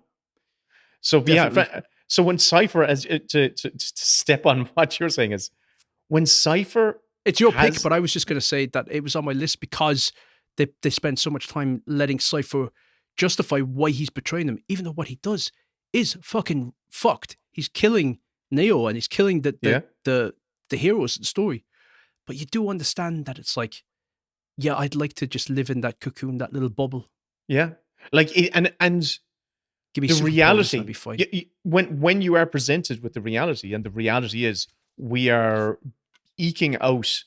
[SPEAKER 2] So so when Cypher, as to step on what you're saying, is when Cypher,
[SPEAKER 1] it's your pick, but I was just going to say that it was on my list because they spend so much time letting Cypher justify why he's betraying them, even though what he does is fucking fucked. He's killing Neo and he's killing the heroes in the story. But you do understand that it's like, yeah, I'd like to just live in that cocoon, that little bubble.
[SPEAKER 2] Yeah, like and
[SPEAKER 1] give me
[SPEAKER 2] the reality.
[SPEAKER 1] Be fine.
[SPEAKER 2] When you are presented with the reality, and the reality is we are eking out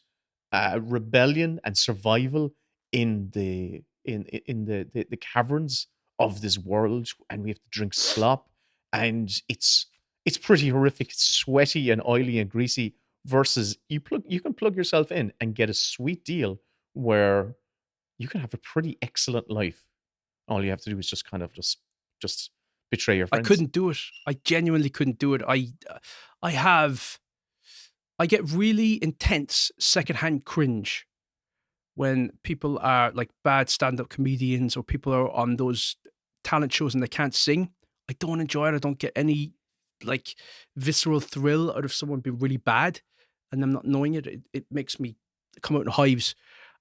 [SPEAKER 2] rebellion and survival in the caverns of this world, and we have to drink slop, and it's pretty horrific. It's sweaty and oily and greasy. Versus you can plug yourself in and get a sweet deal where you can have a pretty excellent life. All you have to do is just kind of just betray your friends.
[SPEAKER 1] I couldn't do it. I genuinely couldn't do it. I get really intense secondhand cringe when people are like bad stand-up comedians or people are on those talent shows and they can't sing. I don't enjoy it. I don't get any like visceral thrill out of someone being really bad and them not knowing it. It makes me come out in hives.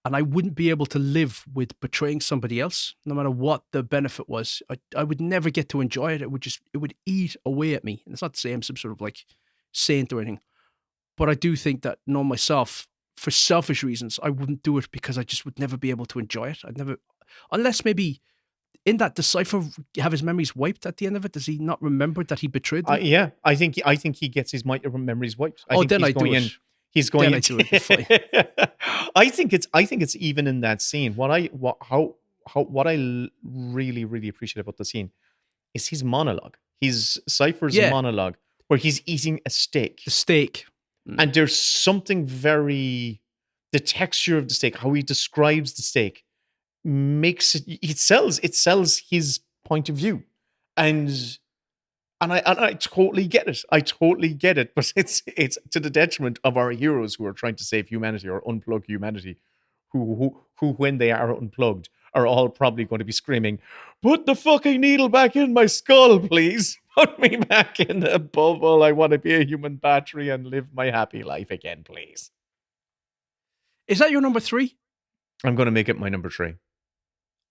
[SPEAKER 1] And I wouldn't be able to live with betraying somebody else, no matter what the benefit was. I would never get to enjoy it. It would eat away at me. And it's not to say I'm some sort of like saint or anything, but I do think that, knowing myself, for selfish reasons, I wouldn't do it because I just would never be able to enjoy it. I'd never, unless maybe in that, does Cypher have his memories wiped at the end of it? Does he not remember that he betrayed them?
[SPEAKER 2] Yeah, I think he gets his memories wiped. I think
[SPEAKER 1] then
[SPEAKER 2] he's
[SPEAKER 1] I
[SPEAKER 2] going
[SPEAKER 1] do
[SPEAKER 2] in.
[SPEAKER 1] it.
[SPEAKER 2] He's going
[SPEAKER 1] Then I do it. Fine.
[SPEAKER 2] I think it's even in that scene. What I really really appreciate about the scene is his monologue. His Cypher's monologue where he's eating a steak.
[SPEAKER 1] The steak.
[SPEAKER 2] And there's something the texture of the steak, how he describes the steak, makes it sells his point of view. And I totally get it. I totally get it. But it's to the detriment of our heroes who are trying to save humanity or unplug humanity, who when they are unplugged are all probably going to be screaming, "Put the fucking needle back in my skull, please. Put me back in the bubble. I want to be a human battery and live my happy life again, please."
[SPEAKER 1] Is that your number 3?
[SPEAKER 2] I'm going to make it my number 3.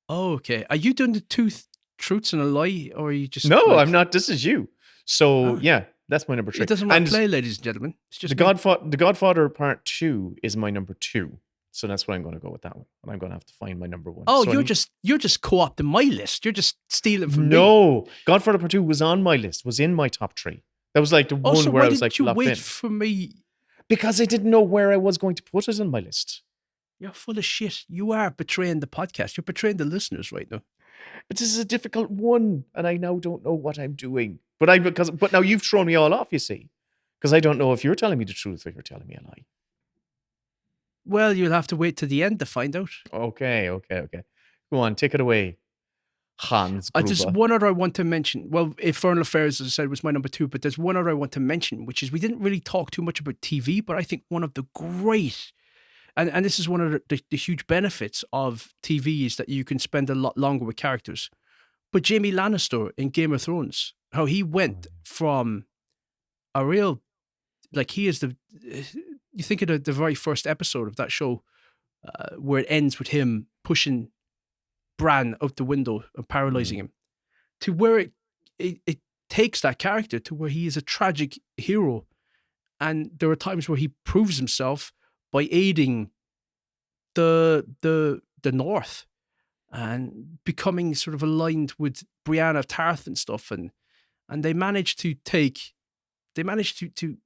[SPEAKER 1] Oh, okay. Are you doing the two truths and a lie, or are you just...
[SPEAKER 2] No, I'm not. This is you. So, yeah, that's my number 3.
[SPEAKER 1] It doesn't want to play, ladies and gentlemen. It's just
[SPEAKER 2] The Godfather Part 2 is my number 2. So that's what I'm going to go with that one. And I'm going to have to find my number 1.
[SPEAKER 1] Oh,
[SPEAKER 2] so
[SPEAKER 1] you're just co-opting my list. You're just stealing from me.
[SPEAKER 2] No, Godfather Part 2 was on my list, was in my top 3. That was like the one
[SPEAKER 1] so
[SPEAKER 2] where
[SPEAKER 1] why
[SPEAKER 2] I was like,
[SPEAKER 1] didn't you
[SPEAKER 2] locked
[SPEAKER 1] wait
[SPEAKER 2] in.
[SPEAKER 1] for me?
[SPEAKER 2] Because I didn't know where I was going to put it in my list.
[SPEAKER 1] You're full of shit. You are betraying the podcast. You're betraying the listeners right now.
[SPEAKER 2] But this is a difficult one, and I now don't know what I'm doing. But now you've thrown me all off, you see. Because I don't know if you're telling me the truth or you're telling me a lie.
[SPEAKER 1] Well, you'll have to wait to the end to find out.
[SPEAKER 2] Okay. Go on, take it away, Hans Gruber.
[SPEAKER 1] There's one other I want to mention. Well, Infernal Affairs, as I said, was my number 2, but there's one other I want to mention, which is we didn't really talk too much about TV, but I think one of the great, and this is one of the huge benefits of TV, is that you can spend a lot longer with characters. But Jaime Lannister in Game of Thrones, how he went from a real, like he is you think of the very first episode of that show, where it ends with him pushing Bran out the window and paralyzing him, to where it takes that character to where he is a tragic hero. And there are times where he proves himself by aiding the North and becoming sort of aligned with Brienne of Tarth and stuff. And they managed to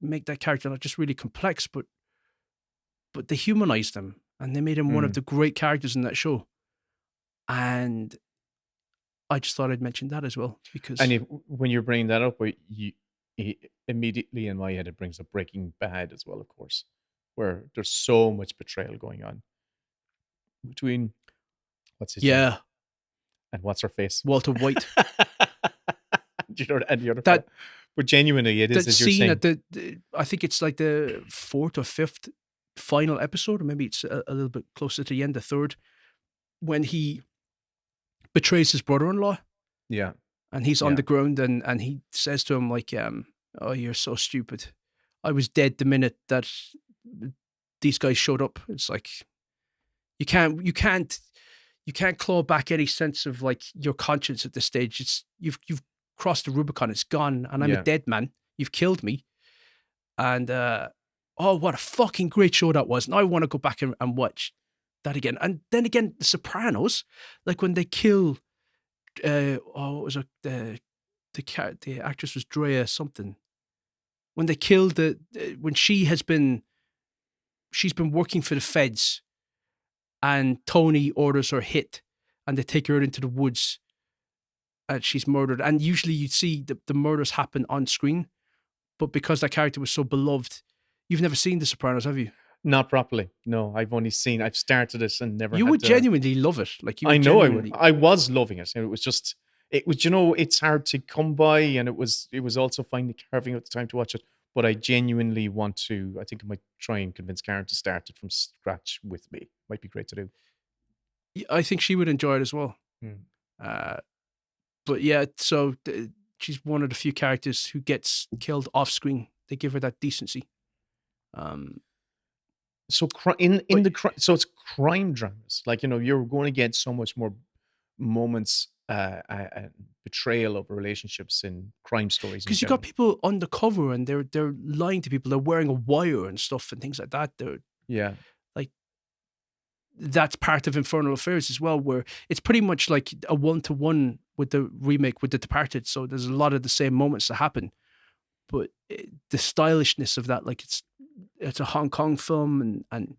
[SPEAKER 1] make that character not just really complex, but they humanized him, and they made him one of the great characters in that show. And I just thought I'd mention that as well, because...
[SPEAKER 2] And when you're bringing that up, immediately in my head, it brings up Breaking Bad as well, of course, where there's so much betrayal going on between, what's his name? And what's her face?
[SPEAKER 1] Walter White.
[SPEAKER 2] And the other that, but genuinely, it is, as you're saying.
[SPEAKER 1] At I think it's like the 4th or 5th final episode, or maybe it's a little bit closer to the end, the 3rd, when he betrays his brother-in-law.
[SPEAKER 2] Yeah.
[SPEAKER 1] And he's on the ground, and he says to him, like, "Oh, you're so stupid. I was dead the minute that these guys showed up." It's like, you can't claw back any sense of like your conscience at this stage. It's you've crossed the Rubicon. It's gone, and I'm a dead man. You've killed me. And what a fucking great show that was. Now I want to go back and watch that again. And then again, The Sopranos, like when they kill, what was it? The actress was Drea something. When they killed when she's been working for the feds, and Tony orders her hit, and they take her out into the woods, and she's murdered. And usually you'd see the murders happen on screen, but because that character was so beloved, you've never seen The Sopranos, have you?
[SPEAKER 2] Not properly. No, I've started it and never.
[SPEAKER 1] You would genuinely love it. Like
[SPEAKER 2] I know I would. I was loving it. It was just, it's hard to come by, and it was also finally carving out the time to watch it. But I genuinely want to. I think I might try and convince Karen to start it from scratch with me. Might be great to do.
[SPEAKER 1] I think she would enjoy it as well. But yeah, so she's one of the few characters who gets killed off screen. They give her that decency.
[SPEAKER 2] So it's crime dramas. Like, you're going to get so much more moments, betrayal of relationships in crime stories.
[SPEAKER 1] Because you got people undercover and they're lying to people. They're wearing a wire and stuff and things like that. that's part of Infernal Affairs as well, where it's pretty much like a 1-to-1 with the remake with The Departed. So there's a lot of the same moments that happen, but the stylishness of that, like it's a Hong Kong film, and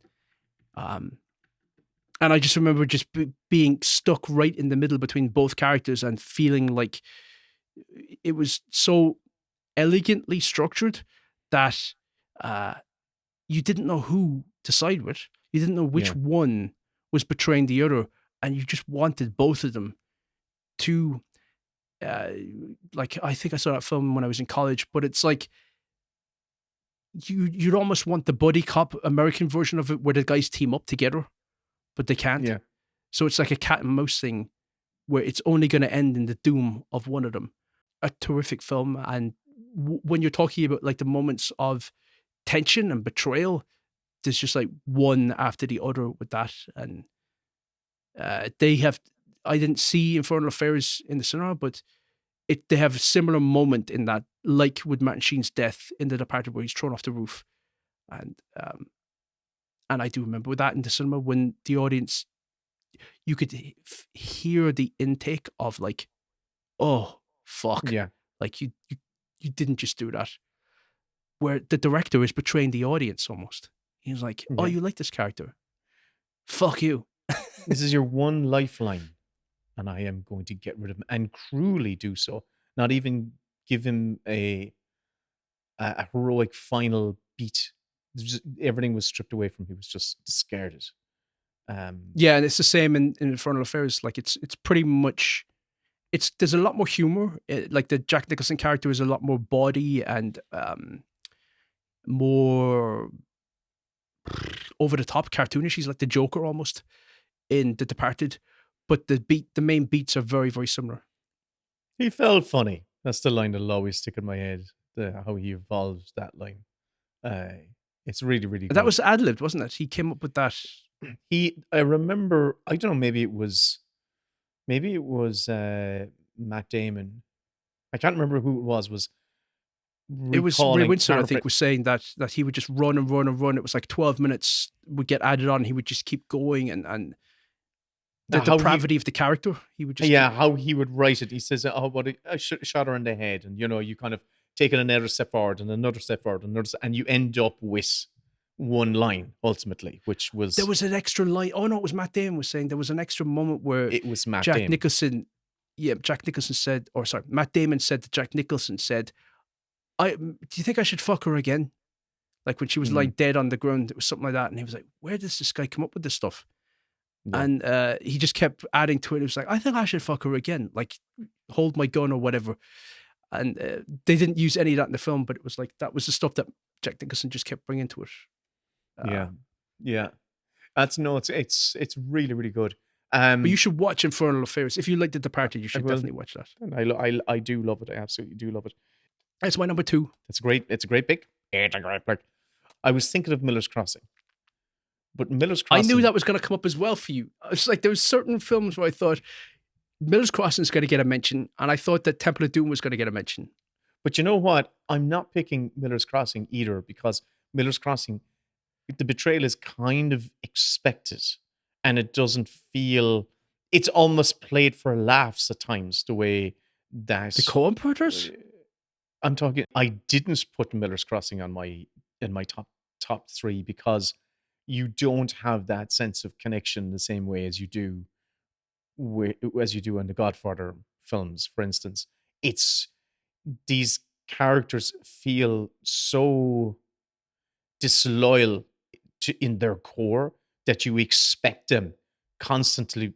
[SPEAKER 1] I just remember just being stuck right in the middle between both characters and feeling like it was so elegantly structured that you didn't know who to side with. You didn't know which one was betraying the other, and you just wanted both of them to. Like, I think I saw that film when I was in college, but it's like you'd almost want the buddy cop American version of it, where the guys team up together, but they can't.
[SPEAKER 2] Yeah.
[SPEAKER 1] So it's like a cat and mouse thing, where it's only going to end in the doom of one of them. A terrific film, and when you're talking about like the moments of tension and betrayal, there's just like one after the other with that. And they have, I didn't see Infernal Affairs in the cinema, but they have a similar moment in that, like with Martin Sheen's death in The Departed, where he's thrown off the roof. And I do remember that in the cinema, when the audience, you could hear the intake of like, oh fuck,
[SPEAKER 2] Yeah,
[SPEAKER 1] like you didn't just do that. Where the director is betraying the audience almost. He's like, oh, you like this character? Fuck you.
[SPEAKER 2] This is your one lifeline, and I am going to get rid of him, and cruelly do so. Not even give him a heroic final beat. Everything was stripped away from him. He was just discarded.
[SPEAKER 1] Yeah, and it's the same in Infernal Affairs. Like it's pretty much, there's a lot more humor. Like the Jack Nicholson character is a lot more bawdy and more over the top, cartoonish. He's like the Joker almost in The Departed, but the main beats are very, very similar.
[SPEAKER 2] He felt funny. That's the line that'll always stick in my head. How he evolved that line. It's really, really good.
[SPEAKER 1] That was ad-libbed, wasn't it? He came up with that.
[SPEAKER 2] I remember, I don't know, maybe it was Matt Damon. I can't remember who it was.
[SPEAKER 1] It was Ray Winstone, I think, was saying that he would just run and run and run. It was like 12 minutes would get added on. He would just keep going, and the depravity of the character, he would just
[SPEAKER 2] how he would write it. He says, "Oh, but I shot her in the head," and you kind of take it another step forward and another step forward and and you end up with one line ultimately, which was
[SPEAKER 1] there was an extra line. Oh no, it was Matt Damon was saying there was an extra moment where
[SPEAKER 2] it was Matt
[SPEAKER 1] Jack Nicholson. Yeah, Jack Nicholson said, or sorry, Matt Damon said that Jack Nicholson said, do you think I should fuck her again? Like when she was lying dead on the ground, it was something like that. And he was like, where does this guy come up with this stuff? Yeah. And he just kept adding to it. It was like, I think I should fuck her again. Like hold my gun or whatever. And they didn't use any of that in the film, but it was like, that was the stuff that Jack Nicholson just kept bringing to it.
[SPEAKER 2] Yeah. It's really, really good.
[SPEAKER 1] But you should watch Infernal Affairs. If you like The Departed, you should definitely watch that.
[SPEAKER 2] And I do love it. I absolutely do love it.
[SPEAKER 1] That's my number 2.
[SPEAKER 2] It's a great pick. It's a great pick. I was thinking of Miller's Crossing. But Miller's Crossing,
[SPEAKER 1] I knew that was going to come up as well for you. It's like there was certain films where I thought Miller's Crossing is going to get a mention, and I thought that Temple of Doom was going to get a mention.
[SPEAKER 2] But you know what? I'm not picking Miller's Crossing either, because Miller's Crossing, the betrayal is kind of expected, and it doesn't feel. It's almost played for laughs at times. The way that
[SPEAKER 1] the Coen Brothers.
[SPEAKER 2] I'm talking. I didn't put Miller's Crossing in my top 3 because you don't have that sense of connection the same way as you do in the Godfather films, for instance. It's these characters feel so disloyal in their core that you expect them constantly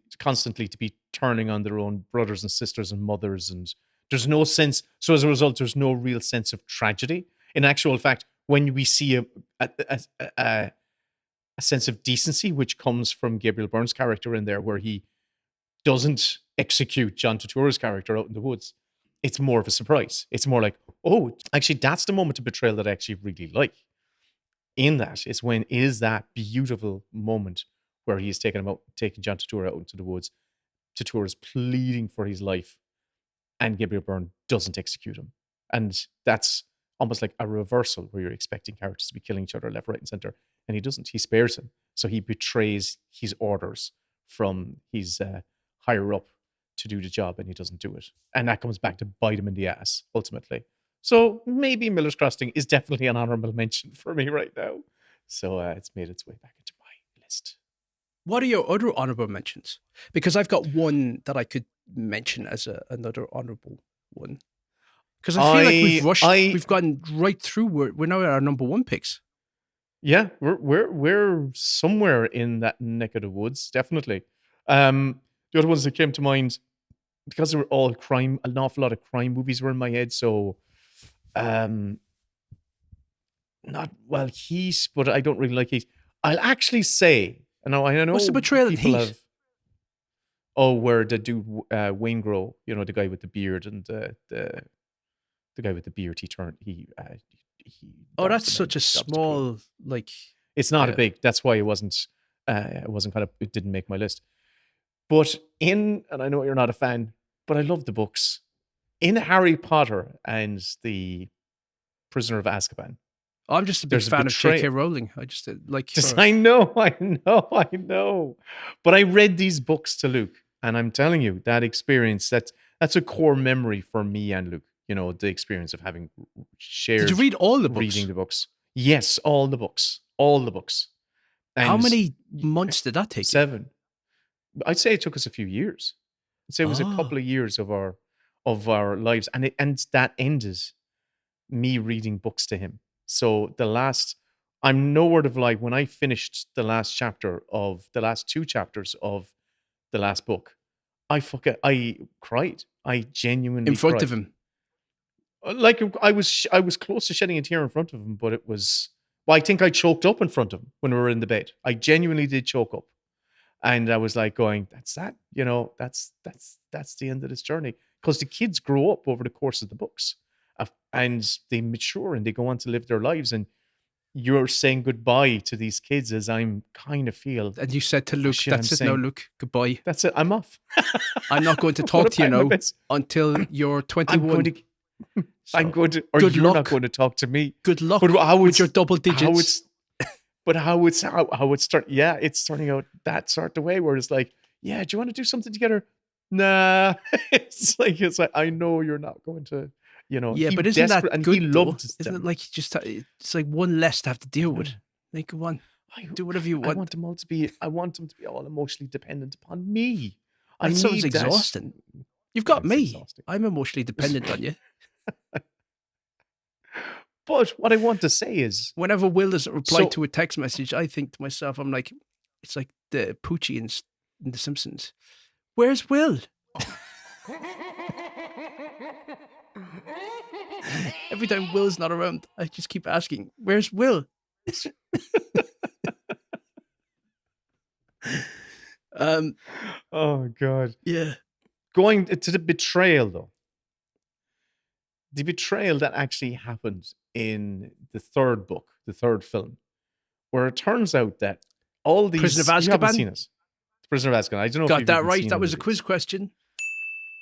[SPEAKER 2] to be turning on their own brothers and sisters and mothers, and there's no sense. So as a result, there's no real sense of tragedy. In actual fact, when we see a sense of decency, which comes from Gabriel Byrne's character in there, where he doesn't execute John Turturro's character out in the woods, it's more of a surprise. It's more like, oh, actually, that's the moment of betrayal that I actually really like. In that is when is that beautiful moment where he is taking John Turturro out into the woods. Turturro is pleading for his life, and Gabriel Byrne doesn't execute him. And that's almost like a reversal, where you're expecting characters to be killing each other left, right, and center, and he doesn't. He spares him. So he betrays his orders from his higher up to do the job, and he doesn't do it. And that comes back to bite him in the ass, ultimately. So maybe Miller's Crossing is definitely an honorable mention for me right now. So it's made its way back into my list.
[SPEAKER 1] What are your other honorable mentions? Because I've got one that I could mention as another honorable one. Because I feel like we've rushed. We've gone right through. We're now at our number one picks.
[SPEAKER 2] Yeah, we're somewhere in that neck of the woods, definitely. The other ones that came to mind, because they were all crime, an awful lot of crime movies were in my head. So, Heat, but I don't really like Heat. I'll actually say, I know.
[SPEAKER 1] What's the betrayal in Heat?
[SPEAKER 2] Where the dude Wayne Grow, the guy with the beard and the guy with the beard,
[SPEAKER 1] that's such a small, like.
[SPEAKER 2] It's not a big. That's why it wasn't. It didn't make my list. But and I know you're not a fan, but I love the books. In Harry Potter and the Prisoner of Azkaban.
[SPEAKER 1] I'm just a big fan of J.K. Rowling. I just like.
[SPEAKER 2] I know. But I read these books to Luke, and I'm telling you that experience. That's a core memory for me and Luke. The experience of having shared.
[SPEAKER 1] Did you read all the books?
[SPEAKER 2] Reading the books. Yes, all the books. And
[SPEAKER 1] how many months did that take?
[SPEAKER 2] 7. I'd say it took us a few years. I'd say it was a couple of years of our lives, and that ended me reading books to him. So I'm no word of lie. When I finished the last 2 chapters of the last book, I cried. I genuinely
[SPEAKER 1] in front
[SPEAKER 2] cried.
[SPEAKER 1] of him.
[SPEAKER 2] Like I was close to shedding a tear in front of him, but it was. Well, I think I choked up in front of him when we were in the bed. I genuinely did choke up, and I was like going, "That's that." That's the end of this journey, because the kids grow up over the course of the books, and they mature and they go on to live their lives, and you're saying goodbye to these kids as I'm kind of feel.
[SPEAKER 1] And you said to Luke, "That's it now, Luke. Goodbye.
[SPEAKER 2] That's it. I'm off.
[SPEAKER 1] I'm not going to talk to you now until you're 21."
[SPEAKER 2] I'm going to, or
[SPEAKER 1] good
[SPEAKER 2] you're
[SPEAKER 1] luck.
[SPEAKER 2] not going to talk to me.
[SPEAKER 1] Good luck with your double digits.
[SPEAKER 2] How it's start? Yeah, it's turning out that sort of way where it's like, yeah, do you want to do something together? Nah, it's like I know you're not going to,
[SPEAKER 1] Yeah, but isn't that
[SPEAKER 2] and
[SPEAKER 1] good?
[SPEAKER 2] He loved
[SPEAKER 1] isn't it like it's like one less to have to deal with? Like, go on, do whatever you want.
[SPEAKER 2] I want them to be all emotionally dependent upon me.
[SPEAKER 1] That sounds exhausting. You've got me. Exhausting. I'm emotionally dependent on you.
[SPEAKER 2] But what I want to say is,
[SPEAKER 1] whenever Will doesn't reply to a text message, I think to myself, I'm like, it's like the Poochie in The Simpsons. Where's Will? Every time Will's not around, I just keep asking, where's Will?
[SPEAKER 2] Oh God.
[SPEAKER 1] Yeah.
[SPEAKER 2] Going to the betrayal, though. The betrayal that actually happened in the third book, the third film, where it turns out that all these...
[SPEAKER 1] Prisoner of Azkaban?
[SPEAKER 2] You haven't seen it. The Prisoner of Azkaban. I don't know if you've
[SPEAKER 1] that right. That was a quiz question.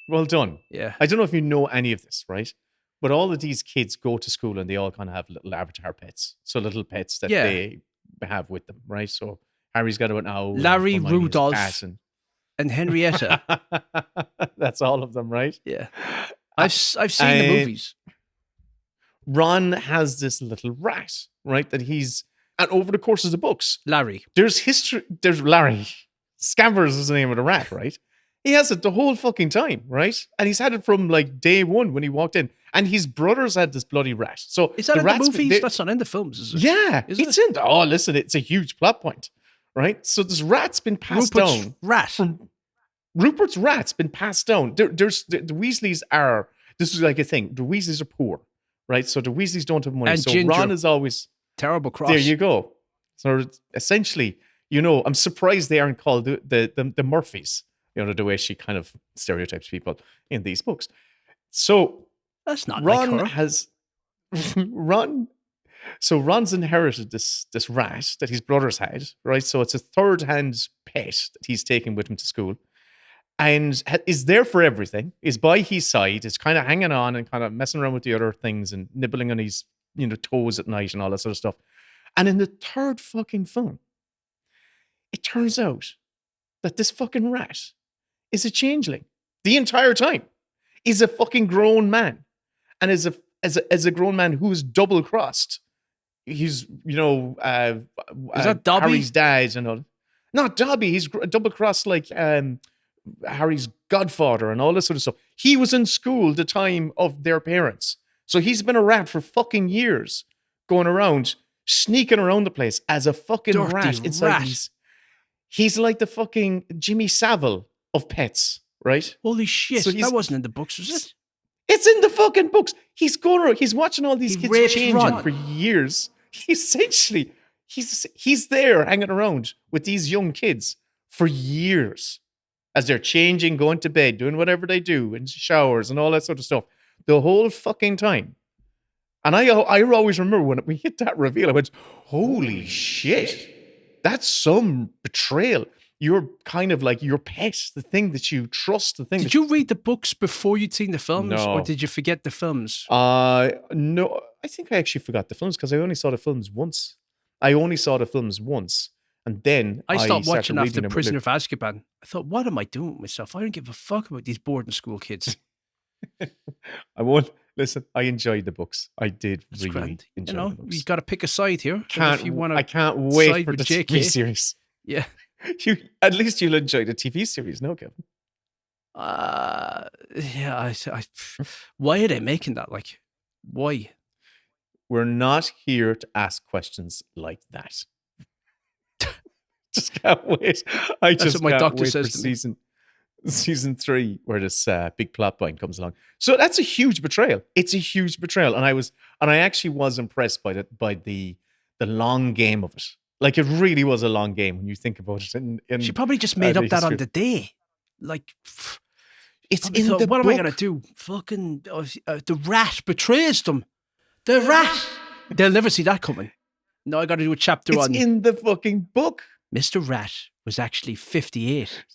[SPEAKER 2] Well done.
[SPEAKER 1] Yeah.
[SPEAKER 2] I don't know if you know any of this, right? But all of these kids go to school and they all kind of have little avatar pets. So little pets that they have with them, right? So Harry's got an owl.
[SPEAKER 1] Larry, Rudolph, and Henrietta.
[SPEAKER 2] That's all of them, right?
[SPEAKER 1] Yeah. I've seen the movies.
[SPEAKER 2] Ron has this little rat, right? That and over the course of the books,
[SPEAKER 1] Larry.
[SPEAKER 2] There's Larry. Scabbers is the name of the rat, right? He has it the whole fucking time, right? And he's had it from like day one when he walked in. And his brothers had this bloody rat. So
[SPEAKER 1] is that in the movies? That's not in the films, is it?
[SPEAKER 2] Yeah, it's in. Oh, listen, it's a huge plot point, right? So this rat's been passed down. Rupert's rat's been passed down. The Weasleys are. This is like a thing. The Weasleys are poor, right? So the Weasleys don't have money.
[SPEAKER 1] And
[SPEAKER 2] so
[SPEAKER 1] Ginger,
[SPEAKER 2] Ron is always
[SPEAKER 1] terrible cross.
[SPEAKER 2] There you go. So essentially, I'm surprised they aren't called the Murphys. The way she kind of stereotypes people in these books. So
[SPEAKER 1] that's not
[SPEAKER 2] Ron
[SPEAKER 1] like her.
[SPEAKER 2] So Ron's inherited this rat that his brothers had, right? So it's a third-hand pet that he's taken with him to school, and is there for everything. Is by his side. Is kind of hanging on and kind of messing around with the other things and nibbling on his toes at night and all that sort of stuff. And in the third fucking film, it turns out that this fucking rat is a changeling the entire time. He's a fucking grown man, and as a grown man who is double crossed. He's
[SPEAKER 1] Is that Dobby?
[SPEAKER 2] Harry's dad and all. Not Dobby. He's double crossed like Harry's godfather and all this sort of stuff. He was in school the time of their parents, so he's been a rat for fucking years, going around sneaking around the place as a fucking
[SPEAKER 1] Dirty
[SPEAKER 2] rat. It's
[SPEAKER 1] rat.
[SPEAKER 2] like he's like the fucking Jimmy Savile of pets, right?
[SPEAKER 1] Holy shit!
[SPEAKER 2] So
[SPEAKER 1] that wasn't in the books, was it?
[SPEAKER 2] It's in the fucking books. He's going around. He's watching all these kids changing
[SPEAKER 1] Ron
[SPEAKER 2] for years. Essentially, he's there hanging around with these young kids for years as they're changing, going to bed, doing whatever they do, in showers and all that sort of stuff. The whole fucking time. And I always remember when we hit that reveal, I went, holy shit, that's some betrayal. You're kind of like your pet, the thing that you trust, the thing.
[SPEAKER 1] Did you read the books before you'd seen the films,
[SPEAKER 2] No.
[SPEAKER 1] or did you forget the films?
[SPEAKER 2] No, I think I actually forgot the films because I only saw the films once. And then
[SPEAKER 1] I stopped
[SPEAKER 2] started
[SPEAKER 1] watching after
[SPEAKER 2] reading them.
[SPEAKER 1] Prisoner of Azkaban. I thought, what am I doing with myself? I don't give a fuck about these boarding school kids.
[SPEAKER 2] I won't listen. I enjoyed the books. I did
[SPEAKER 1] That's
[SPEAKER 2] really
[SPEAKER 1] grand.
[SPEAKER 2] enjoy the books.
[SPEAKER 1] You got to pick a side here.
[SPEAKER 2] Can't,
[SPEAKER 1] if you want
[SPEAKER 2] I can't wait
[SPEAKER 1] side
[SPEAKER 2] for
[SPEAKER 1] with
[SPEAKER 2] the
[SPEAKER 1] JK.
[SPEAKER 2] TV series.
[SPEAKER 1] Yeah.
[SPEAKER 2] At least you'll enjoy the TV series, no, Kevin?
[SPEAKER 1] Yeah. Why are they making that? Like, why?
[SPEAKER 2] We're not here to ask questions like that. Just can't wait.
[SPEAKER 1] That's what my doctor
[SPEAKER 2] wait
[SPEAKER 1] says
[SPEAKER 2] for
[SPEAKER 1] to me.
[SPEAKER 2] season 3 where this big plot point comes along. So that's a huge betrayal. It's a huge betrayal, and I actually was impressed by the long game of it. Like, it really was a long game when you think about it.
[SPEAKER 1] She probably just made up that on the day. Like,
[SPEAKER 2] it's in the
[SPEAKER 1] what
[SPEAKER 2] book.
[SPEAKER 1] am I gonna do? Fucking the rat betrays them. The rat. They'll never see that coming. No, I got to do a chapter on.
[SPEAKER 2] It's in the fucking book.
[SPEAKER 1] Mr. Rat was actually 58.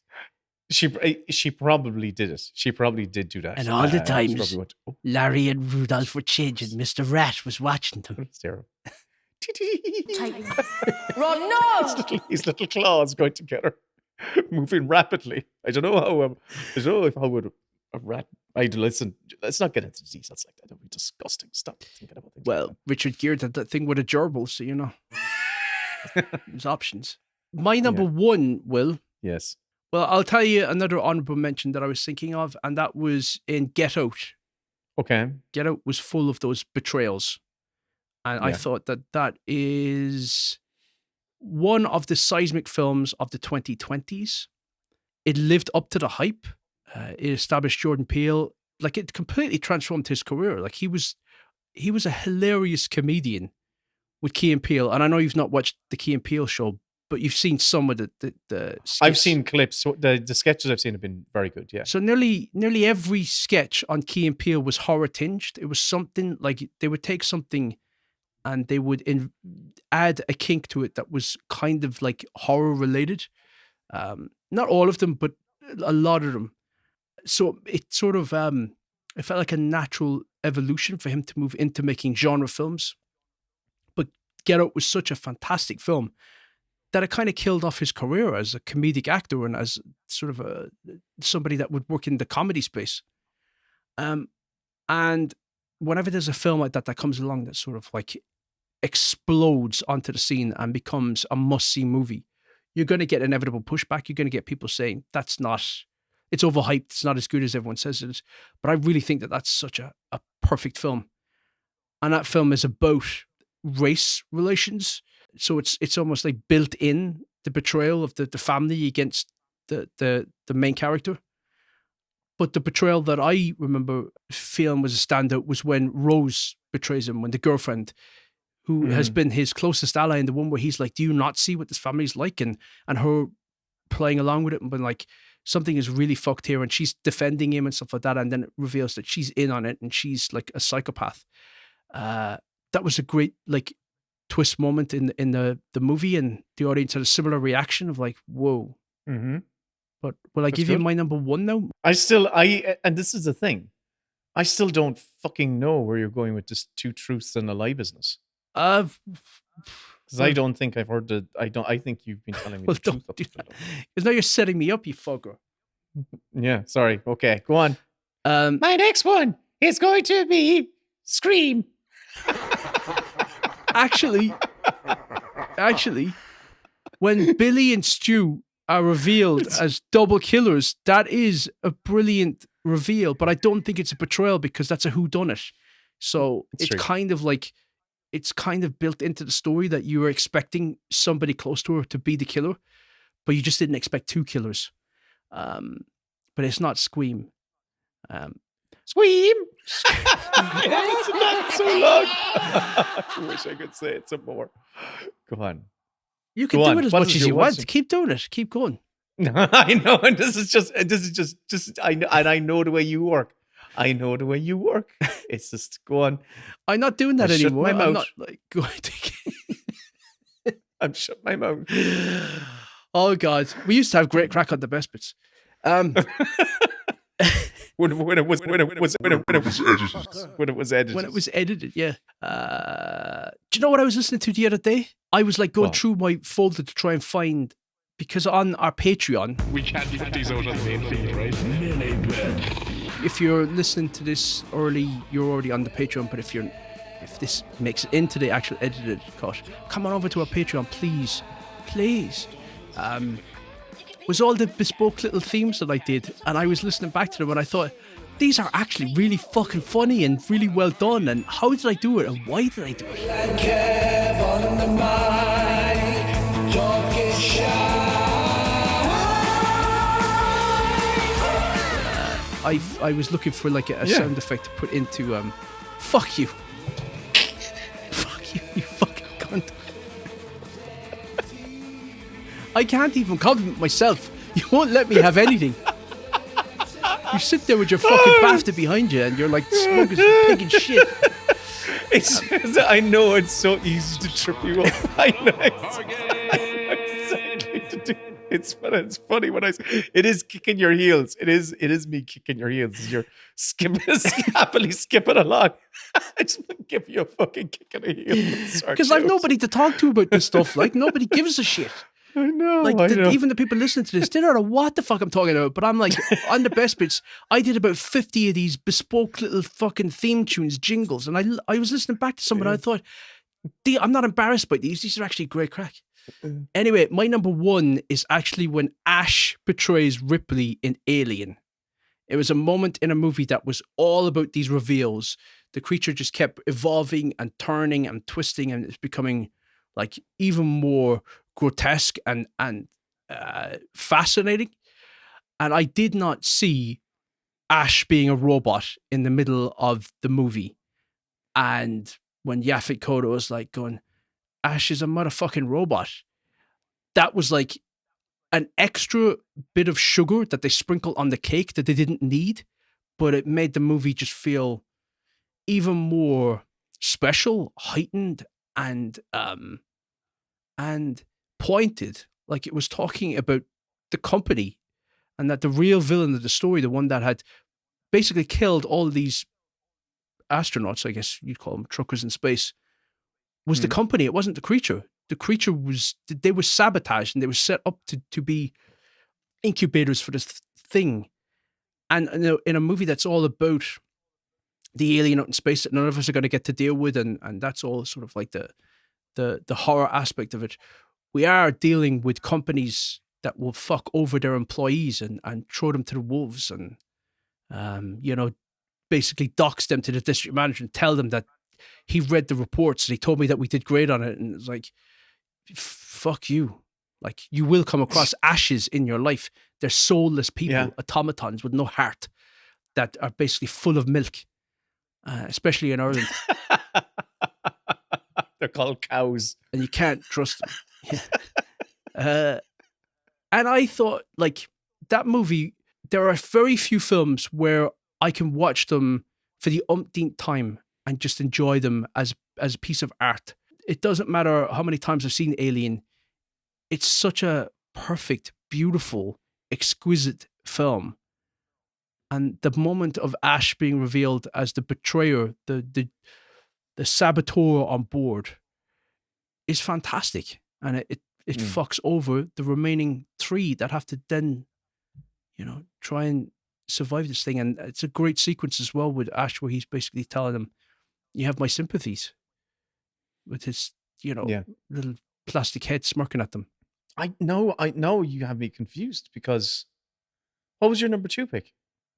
[SPEAKER 2] She probably did it. She probably did do that.
[SPEAKER 1] And all the times
[SPEAKER 2] went,
[SPEAKER 1] Larry and Rudolph were changing, Mr. Rat was watching them.
[SPEAKER 2] That's terrible.
[SPEAKER 3] Ron, no!
[SPEAKER 2] His little claws going together, moving rapidly. I don't know how would a rat. Listen, let's not get into details like that. That would be disgusting. Stop thinking about things.
[SPEAKER 1] Well,
[SPEAKER 2] like
[SPEAKER 1] Richard Gere did that thing with a gerbil, so you know. There's options. My number one, Will.
[SPEAKER 2] Yes.
[SPEAKER 1] Well, I'll tell you another honorable mention that I was thinking of, and that was in Get Out.
[SPEAKER 2] Okay.
[SPEAKER 1] Get Out was full of those betrayals. And I thought that is one of the seismic films of the 2020s. It lived up to the hype. It established Jordan Peele. Like, it completely transformed his career. Like, he was a hilarious comedian with Key and Peele. And I know you've not watched the Key and Peele show, but you've seen some of the skits.
[SPEAKER 2] I've seen clips. The sketches I've seen have been very good. Yeah.
[SPEAKER 1] So nearly every sketch on Key and Peele was horror tinged. It was something like they would take something and they would add a kink to it that was kind of like horror related. Not all of them, but a lot of them. So it sort of, it felt like a natural evolution for him to move into making genre films. But Get Out was such a fantastic film that it kind of killed off his career as a comedic actor and as sort of somebody that would work in the comedy space. And whenever there's a film like that comes along that sort of like explodes onto the scene and becomes a must-see movie, you're going to get inevitable pushback. You're going to get people saying, it's overhyped, it's not as good as everyone says it is. But I really think that that's such a perfect film. And that film is about race relations. So it's almost like built in the betrayal of the family against the main character. But the betrayal that I remember feeling was a standout was when Rose betrays him, when the girlfriend, who has been his closest ally, and the one where he's like, do you not see what this family's like? And her playing along with it and being like, something is really fucked here, and she's defending him and stuff like that. And then it reveals that she's in on it and she's like a psychopath. That was a great like twist moment in the movie, and the audience had a similar reaction of like, whoa.
[SPEAKER 2] Mm-hmm.
[SPEAKER 1] But will I give you my number one now?
[SPEAKER 2] And this is the thing, I still don't fucking know where you're going with this two truths and a lie business. Because I don't think I've heard the. I think you've been telling me
[SPEAKER 1] Well,
[SPEAKER 2] the
[SPEAKER 1] don't
[SPEAKER 2] truth.
[SPEAKER 1] do that. Because now you're setting me up, you fucker.
[SPEAKER 2] Yeah, sorry. Okay, go on.
[SPEAKER 3] My next one is going to be Scream.
[SPEAKER 1] Actually, when Billy and Stu are revealed as double killers, that is a brilliant reveal. But I don't think it's a betrayal because that's a whodunit. So it's
[SPEAKER 2] true.
[SPEAKER 1] kind of like it's kind of built into the story that you were expecting somebody close to her to be the killer, but you just didn't expect two killers. But it's not Scream.
[SPEAKER 3] Scream.
[SPEAKER 2] It's not so long. I wish I could say it some more. Go on.
[SPEAKER 1] You can
[SPEAKER 2] Go
[SPEAKER 1] do
[SPEAKER 2] on.
[SPEAKER 1] it as
[SPEAKER 2] What
[SPEAKER 1] much
[SPEAKER 2] is
[SPEAKER 1] as
[SPEAKER 2] your-
[SPEAKER 1] you
[SPEAKER 2] what's
[SPEAKER 1] want. Keep doing it. Keep going.
[SPEAKER 2] I know, and this is just. I know, and I know the way you work. I know the way you work. It's just go on.
[SPEAKER 1] I'm not doing that
[SPEAKER 2] I shut
[SPEAKER 1] anymore.
[SPEAKER 2] my
[SPEAKER 1] I'm
[SPEAKER 2] mouth.
[SPEAKER 1] not like going to.
[SPEAKER 2] I'm shut my mouth.
[SPEAKER 1] Oh God, we used to have great crack on the best bits.
[SPEAKER 2] When it was edited.
[SPEAKER 1] When it was edited, yeah. Do you know what I was listening to the other day? I was like going
[SPEAKER 2] What?
[SPEAKER 1] through my folder to try and find, because on our Patreon,
[SPEAKER 4] We can't put these out on the main feed, right?
[SPEAKER 1] if you're listening to this early, you're already on the Patreon. But if this makes it into the actual edited cut, come on over to our Patreon, please. Was all the bespoke little themes that I did, and I was listening back to them, and I thought, these are actually really fucking funny and really well done. And how did I do it? And why did I do it? I was looking for like a sound effect to put into fuck you. Fuck you, you fucking cunt. I can't even compliment myself. You won't let me have anything. You sit there with your fucking BAFTA behind you and you're like smoking pig and shit.
[SPEAKER 2] I know it's so easy to trip you up. I know exactly to do. It's funny when I say it is kicking your heels. It is me kicking your heels. You're happily skipping along. I just want to give you a fucking kick in the heels.
[SPEAKER 1] Because I've nobody to talk to about this stuff. Like nobody gives a shit.
[SPEAKER 2] I know.
[SPEAKER 1] Like
[SPEAKER 2] I know.
[SPEAKER 1] even the people listening to this, they don't know what the fuck I'm talking about. But I'm like, on the best bits, I did about 50 of these bespoke little fucking theme tunes, jingles, and I was listening back to some, and I thought, I'm not embarrassed by these. These are actually great crack. Anyway, my number one is actually when Ash betrays Ripley in Alien. It was a moment in a movie that was all about these reveals. The creature just kept evolving and turning and twisting, and it's becoming like even more grotesque and fascinating. And I did not see Ash being a robot in the middle of the movie. And when Yaphet Kotto was like going, Ash is a motherfucking robot, that was like an extra bit of sugar that they sprinkled on the cake that they didn't need, but it made the movie just feel even more special, heightened, and pointed. Like it was talking about the company, and that the real villain of the story, the one that had basically killed all these astronauts, I guess you'd call them, truckers in space, was the company. It wasn't the creature. The creature they were sabotaged, and they were set up to be incubators for this thing. And in a movie that's all about the alien out in space that none of us are going to get to deal with, and that's all sort of like the horror aspect of it. We are dealing with companies that will fuck over their employees and throw them to the wolves, and basically dox them to the district manager and tell them that he read the reports and he told me that we did great on it. And it's like, fuck you. Like, you will come across ashes in your life. They're soulless people, automatons with no heart, that are basically full of milk, especially in Ireland.
[SPEAKER 2] They're called cows.
[SPEAKER 1] And you can't trust them. And I thought, like, that movie, there are very few films where I can watch them for the umpteenth time and just enjoy them as a piece of art. It doesn't matter how many times I've seen Alien. It's such a perfect, beautiful, exquisite film. And the moment of Ash being revealed as the betrayer, the saboteur on board, is fantastic, and it fucks over the remaining 3 that have to then, try and survive this thing. And it's a great sequence as well with Ash, where he's basically telling them, "You have my sympathies," with his, little plastic head smirking at them.
[SPEAKER 2] I know you have me confused, because what was your number 2 pick?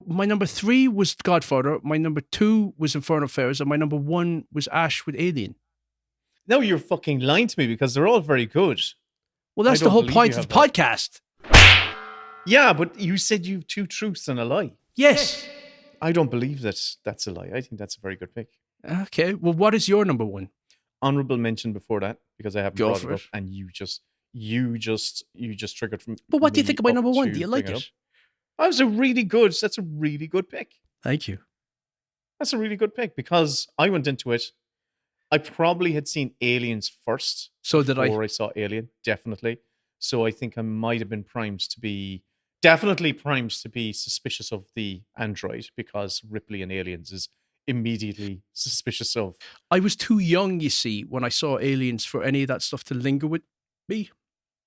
[SPEAKER 1] My number 3 was Godfather. My number 2 was Infernal Affairs, and my number 1 was Ash with Alien.
[SPEAKER 2] No, you're fucking lying to me, because they're all very good.
[SPEAKER 1] Well, that's the whole point of the podcast.
[SPEAKER 2] Yeah, but you said you have 2 truths and a lie.
[SPEAKER 1] Yes.
[SPEAKER 2] I don't believe that's a lie. I think that's a very good pick.
[SPEAKER 1] Okay. Well, what is your number 1?
[SPEAKER 2] Honorable mention before that, because I haven't
[SPEAKER 1] Go
[SPEAKER 2] brought
[SPEAKER 1] for
[SPEAKER 2] it up,
[SPEAKER 1] it.
[SPEAKER 2] and you just triggered from.
[SPEAKER 1] But what do you think of my
[SPEAKER 2] me
[SPEAKER 1] number
[SPEAKER 2] up
[SPEAKER 1] 1?
[SPEAKER 2] to
[SPEAKER 1] Do you like
[SPEAKER 2] bring
[SPEAKER 1] it?
[SPEAKER 2] up. That's a really good pick.
[SPEAKER 1] Thank you.
[SPEAKER 2] That's a really good pick, because I went into it. I probably had seen Aliens first.
[SPEAKER 1] So did I.
[SPEAKER 2] Before I saw Alien, definitely. So I think I might have been primed to be suspicious of the android, because Ripley in Aliens is immediately suspicious of.
[SPEAKER 1] I was too young, you see, when I saw Aliens for any of that stuff to linger with me.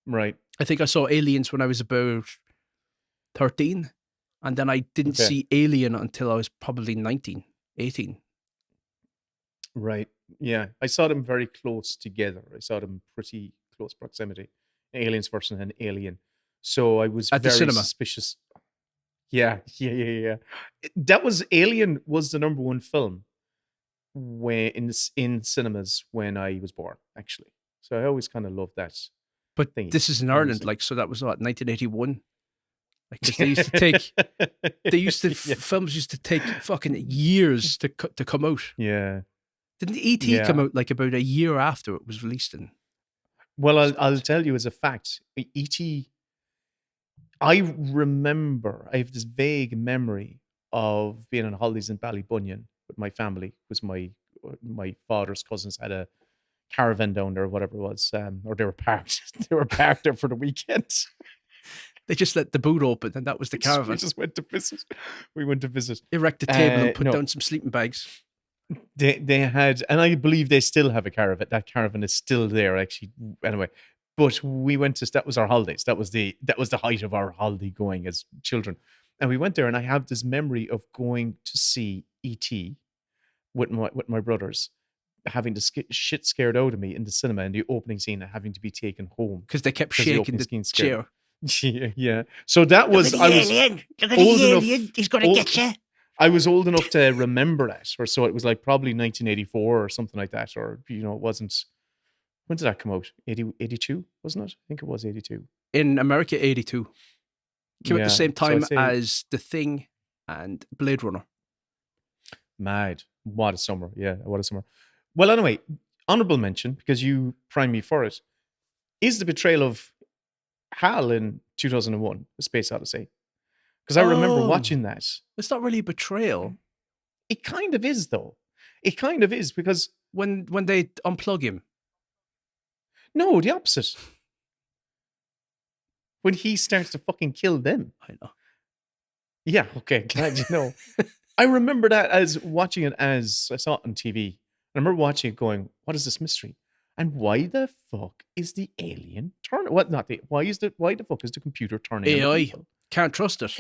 [SPEAKER 2] Right.
[SPEAKER 1] I think I saw Aliens when I was about 13, and then I didn't see Alien until I was probably 19, 18.
[SPEAKER 2] Right. Yeah. I saw them very close together. I saw them pretty close proximity. Aliens first and then Alien. So I was
[SPEAKER 1] at the
[SPEAKER 2] very
[SPEAKER 1] cinema.
[SPEAKER 2] Suspicious. Yeah. That was Alien was the number 1 film in cinemas when I was born, actually. So I always kind of loved that.
[SPEAKER 1] But
[SPEAKER 2] thingy.
[SPEAKER 1] This is in Ireland, like, so that was what, 1981? Like, 'cause they used to take, films used to take fucking years to come out.
[SPEAKER 2] Yeah.
[SPEAKER 1] Didn't E.T. come out like about a year after it was released in?
[SPEAKER 2] Well, I'll tell you as a fact, E.T. I have this vague memory of being on holidays in Ballybunion with my family. It was my father's cousins had a caravan down there, or whatever it was, or they were parked. They were parked there for the weekend.
[SPEAKER 1] They just let the boot open, and that was the caravan.
[SPEAKER 2] We just went to visit. We went to visit.
[SPEAKER 1] Erect a table and put down some sleeping bags.
[SPEAKER 2] They had, and I believe they still have a caravan. That caravan is still there, actually. Anyway, but we went to, that was our holidays. That was the height of our holiday going as children. And we went there, and I have this memory of going to see E.T. with my brothers, having the shit scared out of me in the cinema in the opening scene, and having to be taken home
[SPEAKER 1] because they kept shaking the chair.
[SPEAKER 2] Yeah. So that was
[SPEAKER 3] Alien. Look at the alien. He's going to get you.
[SPEAKER 2] I was old enough to remember that, or so it was like probably 1984 or something like that, or it wasn't. When did that come out? 82, wasn't it? I think it was 82.
[SPEAKER 1] In America, 82. Came out the same time as The Thing and Blade Runner.
[SPEAKER 2] Mad. What a summer. Yeah, what a summer. Well, anyway, honorable mention, because you primed me for it, is the betrayal of HAL in 2001, A Space Odyssey. Because I remember watching that.
[SPEAKER 1] It's not really a betrayal.
[SPEAKER 2] It kind of is, though. It kind of is, because...
[SPEAKER 1] When they unplug him.
[SPEAKER 2] No, the opposite. When he starts to fucking kill them.
[SPEAKER 1] I know.
[SPEAKER 2] Yeah, okay, glad you know. I remember that as watching it as I saw it on TV. I remember watching it going, what is this mystery? And why the fuck is the alien turning? Why the fuck is the computer turning?
[SPEAKER 1] AI. Can't trust it.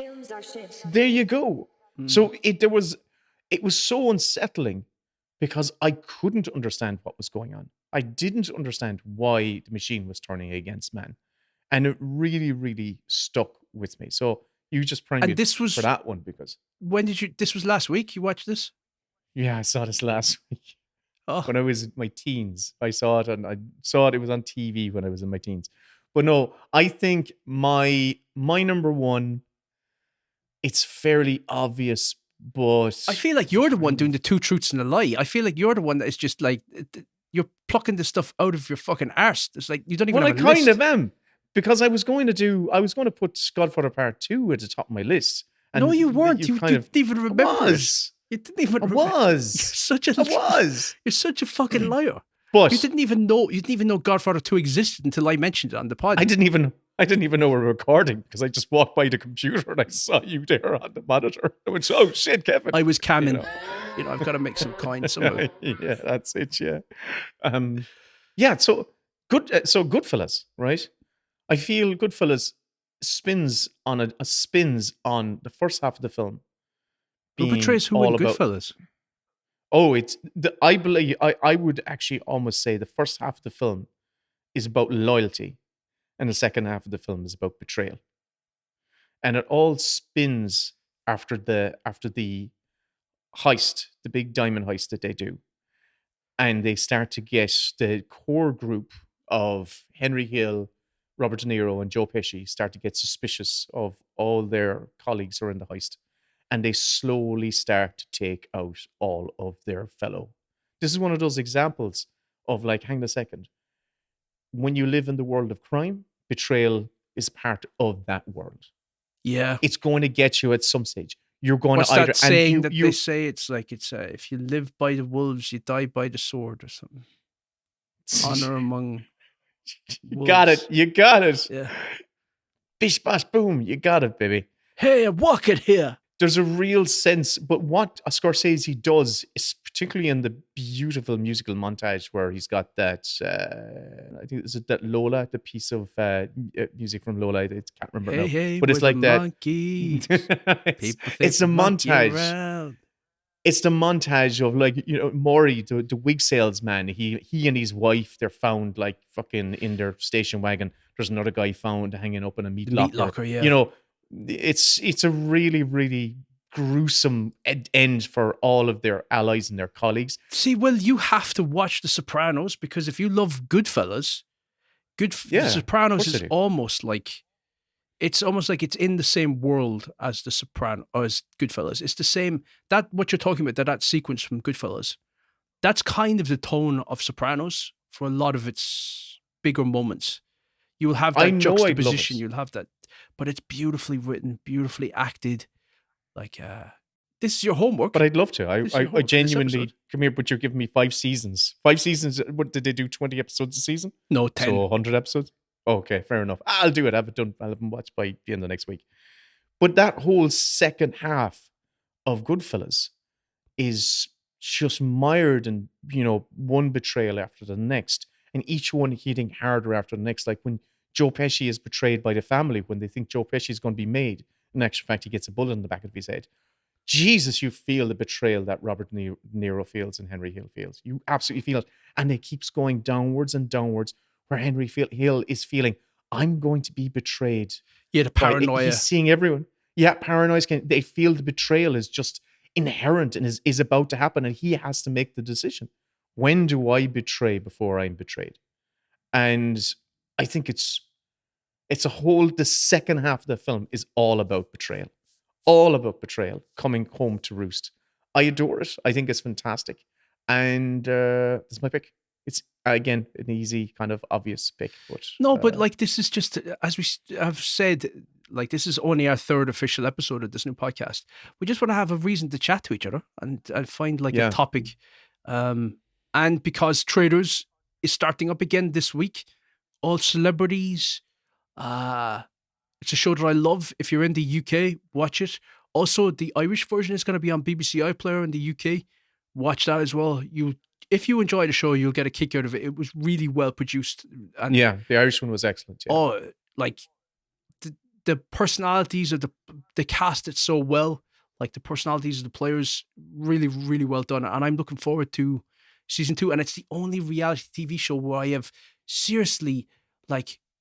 [SPEAKER 2] There you go. So it was so unsettling because I couldn't understand what was going on. I didn't understand why the machine was turning against man. And it really, really stuck with me. So you just primed me for that one because...
[SPEAKER 1] When did you... This was last week you watched this?
[SPEAKER 2] Yeah, I saw this last week.
[SPEAKER 1] Oh.
[SPEAKER 2] When I was in my teens. I saw it and it was on TV when I was in my teens. But no, I think my number one, it's fairly obvious, but...
[SPEAKER 1] I feel like you're the one doing the two truths and a lie. I feel like you're the one that is just like... You're plucking the stuff out of your fucking arse. It's like you don't even have a list.
[SPEAKER 2] Well, I kind of am. Because I was going to put Godfather Part 2 at the top of my list. And
[SPEAKER 1] no, you weren't. You didn't even remember.
[SPEAKER 2] I was.
[SPEAKER 1] You didn't even remember.
[SPEAKER 2] I was.
[SPEAKER 1] You're such a fucking liar.
[SPEAKER 2] But
[SPEAKER 1] you didn't even know Godfather 2 existed until I mentioned it on the pod.
[SPEAKER 2] I didn't even know we were recording because I just walked by the computer and I saw you there on the monitor. I went, oh shit, Kevin.
[SPEAKER 1] I was camming. I've got to make some coins somehow.
[SPEAKER 2] Yeah, that's it, yeah. Yeah, so So Goodfellas, right? I feel Goodfellas spins on the first half of the film
[SPEAKER 1] Who
[SPEAKER 2] being
[SPEAKER 1] betrays who in
[SPEAKER 2] all about.
[SPEAKER 1] Goodfellas?
[SPEAKER 2] Oh, I believe I would actually almost say the first half of the film is about loyalty, and the second half of the film is about betrayal, and it all spins after the heist, the big diamond heist that they do, and they start to get the core group of Henry Hill, Robert De Niro, and Joe Pesci start to get suspicious of all their colleagues who are in the heist, and they slowly start to take out all of their fellow. This is one of those examples of like, hang on a second. When you live in the world of crime, betrayal is part of that world.
[SPEAKER 1] Yeah.
[SPEAKER 2] It's going to get you at some stage. You're going
[SPEAKER 1] What's
[SPEAKER 2] to either
[SPEAKER 1] that saying that they say? It's like if you live by the wolves, you die by the sword or something. Honor among wolves.
[SPEAKER 2] You got it.
[SPEAKER 1] Yeah.
[SPEAKER 2] Bish bash boom, you got it, baby.
[SPEAKER 1] Hey, walk it here.
[SPEAKER 2] There's a real sense, but what Scorsese does is particularly in the beautiful musical montage where he's got that, I think is it that Lola, the piece of music from Lola, I can't remember now.
[SPEAKER 1] Hey,
[SPEAKER 2] but it's like that.
[SPEAKER 1] Monkeys.
[SPEAKER 2] It's a montage. It's the montage of like, Maury, the wig salesman. He and his wife, they're found like fucking in their station wagon. There's another guy found hanging up in a meat locker.
[SPEAKER 1] Yeah.
[SPEAKER 2] It's a really, really gruesome end for all of their allies and their colleagues.
[SPEAKER 1] See, well, you have to watch The Sopranos because if you love Goodfellas, The Sopranos is almost like it's in the same world as The Sopranos or as Goodfellas. It's the same what you're talking about. That sequence from Goodfellas. That's kind of the tone of Sopranos for a lot of its bigger moments. You will have that juxtaposition. You'll have that, but it's beautifully written, beautifully acted. Like this is your homework.
[SPEAKER 2] But I'd love to. I genuinely come here, but you're giving me 5 seasons. 5 seasons. What did they do? 20 episodes a season?
[SPEAKER 1] No, 10.
[SPEAKER 2] So 100 episodes. Okay, fair enough. I'll do it. I'll have them watched by the end of next week. But that whole second half of Goodfellas is just mired in one betrayal after the next, and each one hitting harder after the next. Like when Joe Pesci is betrayed by the family when they think Joe Pesci is going to be made. In actual fact, he gets a bullet in the back of his head. Jesus, you feel the betrayal that Robert De Niro feels and Henry Hill feels. You absolutely feel it. And it keeps going downwards and downwards where Henry Hill is feeling, I'm going to be betrayed.
[SPEAKER 1] Yeah, the paranoia.
[SPEAKER 2] He's seeing everyone. Yeah, paranoia. They feel the betrayal is just inherent and is about to happen. And he has to make the decision. When do I betray before I'm betrayed? And I think the second half of the film is all about betrayal. All about betrayal, coming home to roost. I adore it. I think it's fantastic. And that's my pick. It's, again, an easy, kind of obvious pick. But
[SPEAKER 1] like this is just, as we have said, like this is only our 3rd official episode of this new podcast. We just want to have a reason to chat to each other and find like a topic. And because Traitors is starting up again this week, all celebrities. It's a show that I love. If you're in the UK, watch it. Also, the Irish version is going to be on BBC iPlayer in the UK. Watch that as well. If you enjoy the show, you'll get a kick out of it. It was really well produced. And
[SPEAKER 2] yeah, the Irish one was excellent. Yeah.
[SPEAKER 1] Oh, like the personalities of the cast it so well. Like the personalities of the players, really, really well done. And I'm looking forward to season 2. And it's the only reality TV show where I have seriously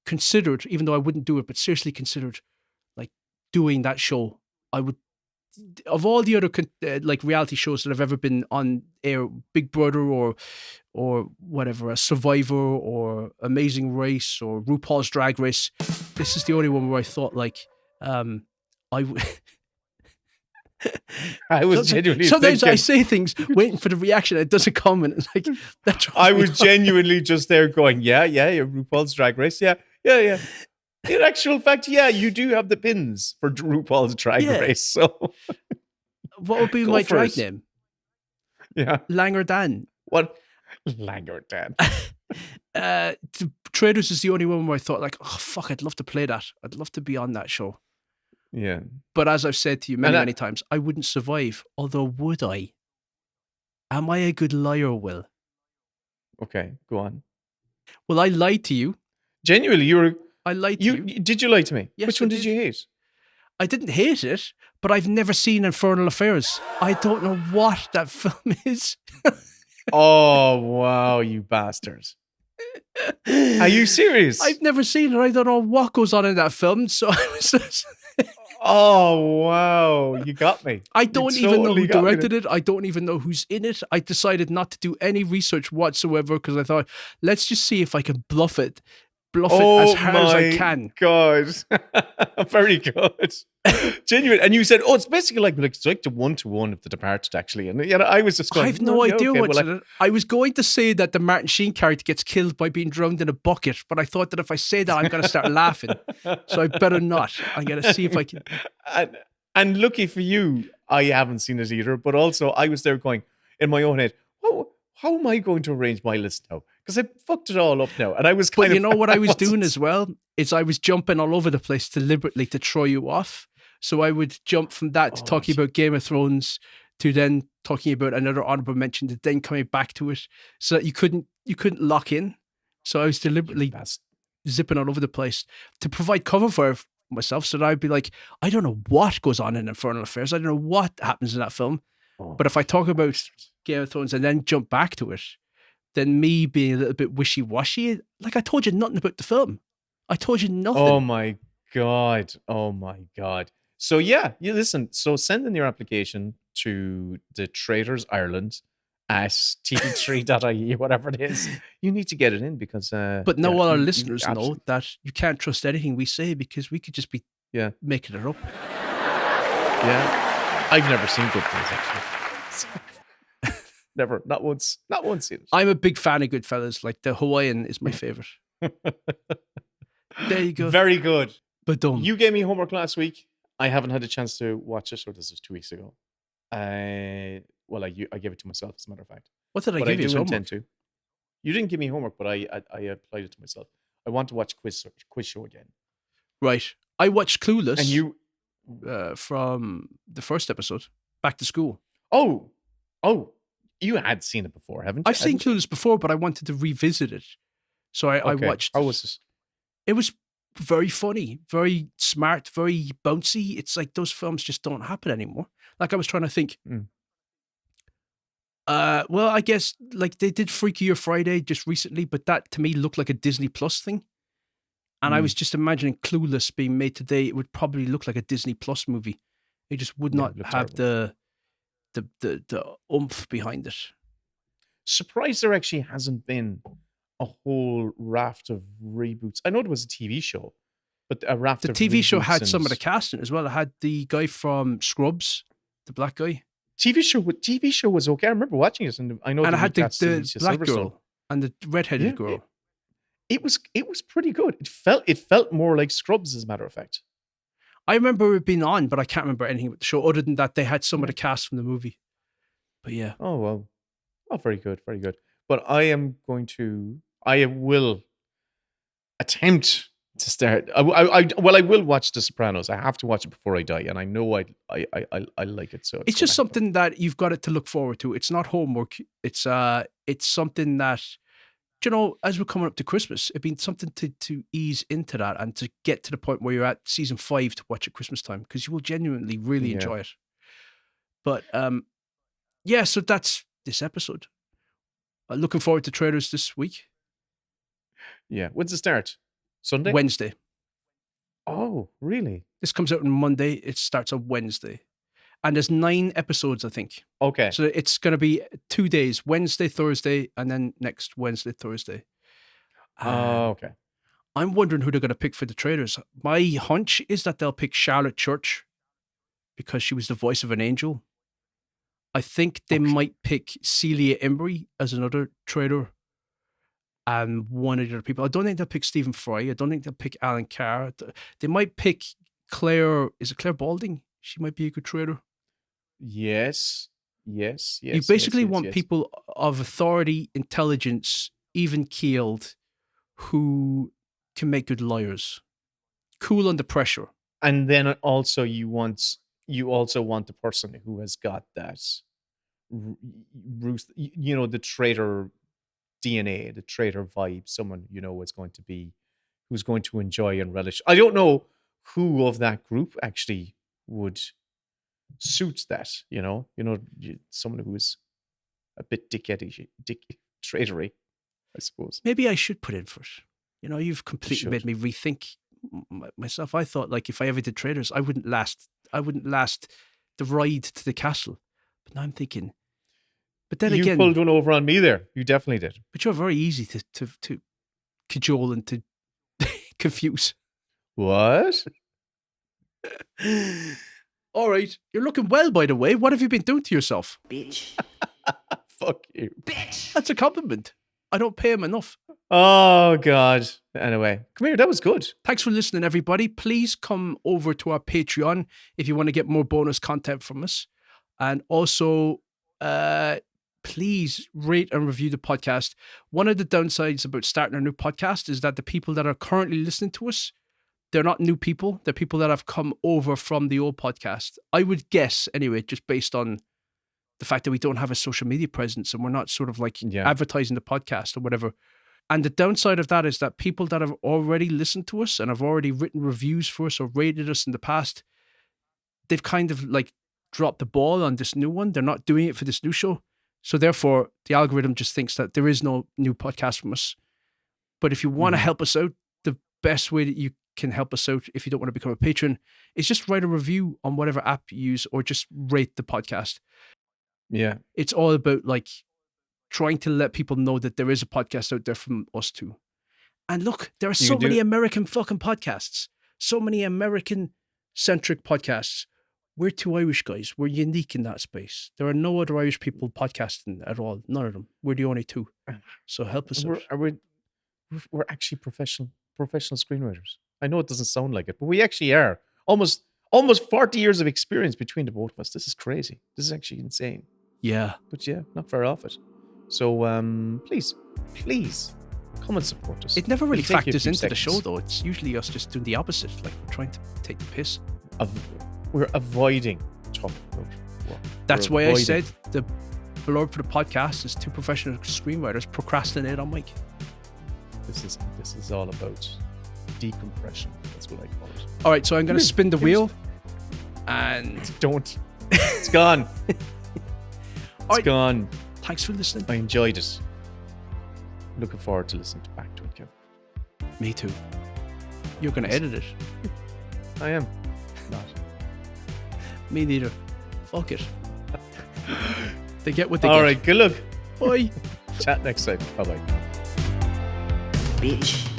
[SPEAKER 1] considered, even though I wouldn't do it, but seriously considered like doing that show. I would, of all the other reality shows that have ever been on air, Big Brother or whatever, a Survivor or Amazing Race or RuPaul's Drag Race, this is the only one where I thought
[SPEAKER 2] I was genuinely
[SPEAKER 1] sometimes
[SPEAKER 2] thinking,
[SPEAKER 1] I say things waiting for the reaction, it doesn't come, and it's like that's.
[SPEAKER 2] I was genuinely just there going, yeah, RuPaul's Drag Race, yeah. In actual fact, yeah, you do have the pins for RuPaul's Drag Race. So,
[SPEAKER 1] what would be my drag name?
[SPEAKER 2] Yeah,
[SPEAKER 1] Langer Dan.
[SPEAKER 2] What? Langer Dan.
[SPEAKER 1] Traitors is the only one where I thought like, oh fuck, I'd love to play that. I'd love to be on that show.
[SPEAKER 2] Yeah.
[SPEAKER 1] But as I've said to you many times, I wouldn't survive. Although, would I? Am I a good liar, Will?
[SPEAKER 2] Okay, go on.
[SPEAKER 1] Well, I lied to you.
[SPEAKER 2] Genuinely,
[SPEAKER 1] I lied to you.
[SPEAKER 2] Did you lie to me?
[SPEAKER 1] Yes,
[SPEAKER 2] Which
[SPEAKER 1] I
[SPEAKER 2] one did you hate?
[SPEAKER 1] I didn't hate it, but I've never seen Infernal Affairs. I don't know what that film is.
[SPEAKER 2] Oh, wow, you bastards. Are you serious?
[SPEAKER 1] I've never seen it. I don't know what goes on in that film. So I was just...
[SPEAKER 2] Oh, wow. You got me.
[SPEAKER 1] I don't even know who directed it. I don't even know who's in it. I decided not to do any research whatsoever because I thought, let's just see if I can bluff it as hard as I can.
[SPEAKER 2] God. Very good. Genuine. And you said, it's basically like it's like the 1-to-1 of The Departed, actually. And I was just going,
[SPEAKER 1] I have no idea what's in it. I was going to say that the Martin Sheen character gets killed by being drowned in a bucket, but I thought that if I say that, I'm going to start laughing. So I better not. I'm going to see if I can.
[SPEAKER 2] And lucky for you, I haven't seen it either. But also, I was there going in my own head, how am I going to arrange my list now? Because I fucked it all up now. And I was kind of...
[SPEAKER 1] But you know what I was doing as well? Is I was jumping all over the place deliberately to throw you off. So I would jump from that to talking about Game of Thrones to then talking about another honorable mention to then coming back to it so that you couldn't lock in. So I was deliberately zipping all over the place to provide cover for myself so that I'd be like, I don't know what goes on in Infernal Affairs. I don't know what happens in that film. But if I talk about Game of Thrones and then jump back to it, then me being a little bit wishy-washy, like I told you nothing about the film. I told you nothing.
[SPEAKER 2] Oh my God. So yeah, you listen. So send in your application to the Traitors Ireland at tv3.ie, whatever it is. You need to get it in because...
[SPEAKER 1] but now all our listeners know that you can't trust anything we say because we could just be making it up.
[SPEAKER 2] Yeah. I've never seen Goodfellas, actually. Never. Not once. Not once seen it.
[SPEAKER 1] I'm a big fan of Goodfellas. Like, the Hawaiian is my favorite. There you go.
[SPEAKER 2] Very good.
[SPEAKER 1] But
[SPEAKER 2] you gave me homework last week. I haven't had a chance to watch it, or this was 2 weeks ago. I gave it to myself, as a matter of fact.
[SPEAKER 1] What did I give you as homework?
[SPEAKER 2] To. You didn't give me homework, but I applied it to myself. I want to watch Quiz Show again.
[SPEAKER 1] Right. I watched Clueless.
[SPEAKER 2] And you...
[SPEAKER 1] from the first episode, Back to School.
[SPEAKER 2] Oh, you had seen it before, haven't you?
[SPEAKER 1] I've seen Clueless before, but I wanted to revisit it. So I watched it.
[SPEAKER 2] How was this?
[SPEAKER 1] It was very funny, very smart, very bouncy. It's like those films just don't happen anymore. Like I was trying to think. Well, I guess like they did Freakier Friday just recently, but that to me looked like a Disney Plus thing. And I was just imagining Clueless being made today. It would probably look like a Disney Plus movie. It just would not have the oomph behind it.
[SPEAKER 2] Surprised there actually hasn't been a whole raft of reboots. I know there was a TV show, but a raft of
[SPEAKER 1] reboots. The TV show had some of the casting as well. It had the guy from Scrubs, the black guy.
[SPEAKER 2] TV show was okay. I remember watching it, and I know.
[SPEAKER 1] And it had the black girl and the redheaded girl.
[SPEAKER 2] It was pretty good. It felt more like Scrubs, as a matter of fact.
[SPEAKER 1] I remember it being on, but I can't remember anything about the show other than that they had some of the cast from the movie. But yeah.
[SPEAKER 2] Oh well. Oh, very good, very good. But I will attempt to start. I will watch The Sopranos. I have to watch it before I die, and I know I like it. So
[SPEAKER 1] it's just something that you've got it to look forward to. It's not homework. It's something that, you know, as we're coming up to Christmas, it'd be something to ease into that and to get to the point where you're at season 5 to watch at Christmas time, because you will genuinely really enjoy it. But so that's this episode. Looking forward to Traitors this week.
[SPEAKER 2] Yeah. When's it start? Sunday?
[SPEAKER 1] Wednesday.
[SPEAKER 2] Oh, really?
[SPEAKER 1] This comes out on Monday. It starts on Wednesday. And there's 9 episodes, I think.
[SPEAKER 2] Okay.
[SPEAKER 1] So it's going to be 2 days, Wednesday, Thursday, and then next Wednesday, Thursday.
[SPEAKER 2] Okay.
[SPEAKER 1] I'm wondering who they're going to pick for the Traitors. My hunch is that they'll pick Charlotte Church because she was the voice of an angel. I think they might pick Celia Embry as another traitor. And one of the other people. I don't think they'll pick Stephen Fry. I don't think they'll pick Alan Carr. They might pick Claire. Is it Claire Balding? She might be a good traitor.
[SPEAKER 2] Yes. You
[SPEAKER 1] basically want people of authority, intelligence, even keeled, who can make good liars, cool under pressure.
[SPEAKER 2] And then also you also want the person who has got that, the traitor DNA, the traitor vibe, someone is going to be who's going to enjoy and relish. I don't know who of that group actually would suit that. Someone who is a bit traitory, I suppose.
[SPEAKER 1] Maybe I should put in for it. You've completely made me rethink myself. I thought like if I ever did Traitors, I wouldn't last the ride to the castle. But now I'm thinking. But then
[SPEAKER 2] you
[SPEAKER 1] again,
[SPEAKER 2] pulled one over on me there. You definitely did.
[SPEAKER 1] But you're very easy to cajole and to confuse.
[SPEAKER 2] What?
[SPEAKER 1] All right. You're looking well, by the way. What have you been doing to yourself?
[SPEAKER 3] Bitch.
[SPEAKER 2] Fuck you.
[SPEAKER 3] Bitch.
[SPEAKER 1] That's a compliment. I don't pay him enough.
[SPEAKER 2] Oh, God. Anyway, come here. That was good.
[SPEAKER 1] Thanks for listening, everybody. Please come over to our Patreon if you want to get more bonus content from us. And also, please rate and review the podcast. One of the downsides about starting a new podcast is that the people that are currently listening to us, they're not new people. They're people that have come over from the old podcast. I would guess, anyway, just based on the fact that we don't have a social media presence and we're not sort of like advertising the podcast or whatever. And the downside of that is that people that have already listened to us and have already written reviews for us or rated us in the past, they've kind of like dropped the ball on this new one. They're not doing it for this new show. So therefore, the algorithm just thinks that there is no new podcast from us. But if you want to help us out, the best way that you can help us out, if you don't want to become a patron, is just write a review on whatever app you use or just rate the podcast.
[SPEAKER 2] Yeah.
[SPEAKER 1] It's all about like trying to let people know that there is a podcast out there from us too. And look, there are so many American fucking podcasts, so many American-centric podcasts. We're two Irish guys. We're unique in that space. There are no other Irish people podcasting at all. None of them. We're the only two. So help us out.
[SPEAKER 2] We're actually professional screenwriters. I know it doesn't sound like it, but we actually are. Almost 40 years of experience between the both of us. This is crazy. This is actually insane.
[SPEAKER 1] Yeah.
[SPEAKER 2] But yeah, not far off it. So please come and support us.
[SPEAKER 1] It never really factors into the show, though. It's usually us just doing the opposite. Like we're trying to take the piss.
[SPEAKER 2] We're avoiding talking about work.
[SPEAKER 1] That's why I said the blurb for the podcast is two professional screenwriters procrastinate on mic.
[SPEAKER 2] This is all about decompression. That's what I call it.
[SPEAKER 1] All right, so I'm going to spin the wheel, and
[SPEAKER 2] don't. It's gone. It's gone.
[SPEAKER 1] Thanks for listening.
[SPEAKER 2] I enjoyed it. Looking forward to listening back to it, Kevin.
[SPEAKER 1] Me too. You're going to edit it.
[SPEAKER 2] I am. Not.
[SPEAKER 1] Me neither. Fuck it. They get what they get.
[SPEAKER 2] All right, good luck.
[SPEAKER 1] Bye.
[SPEAKER 2] Chat next time. Bye-bye.
[SPEAKER 3] Bitch.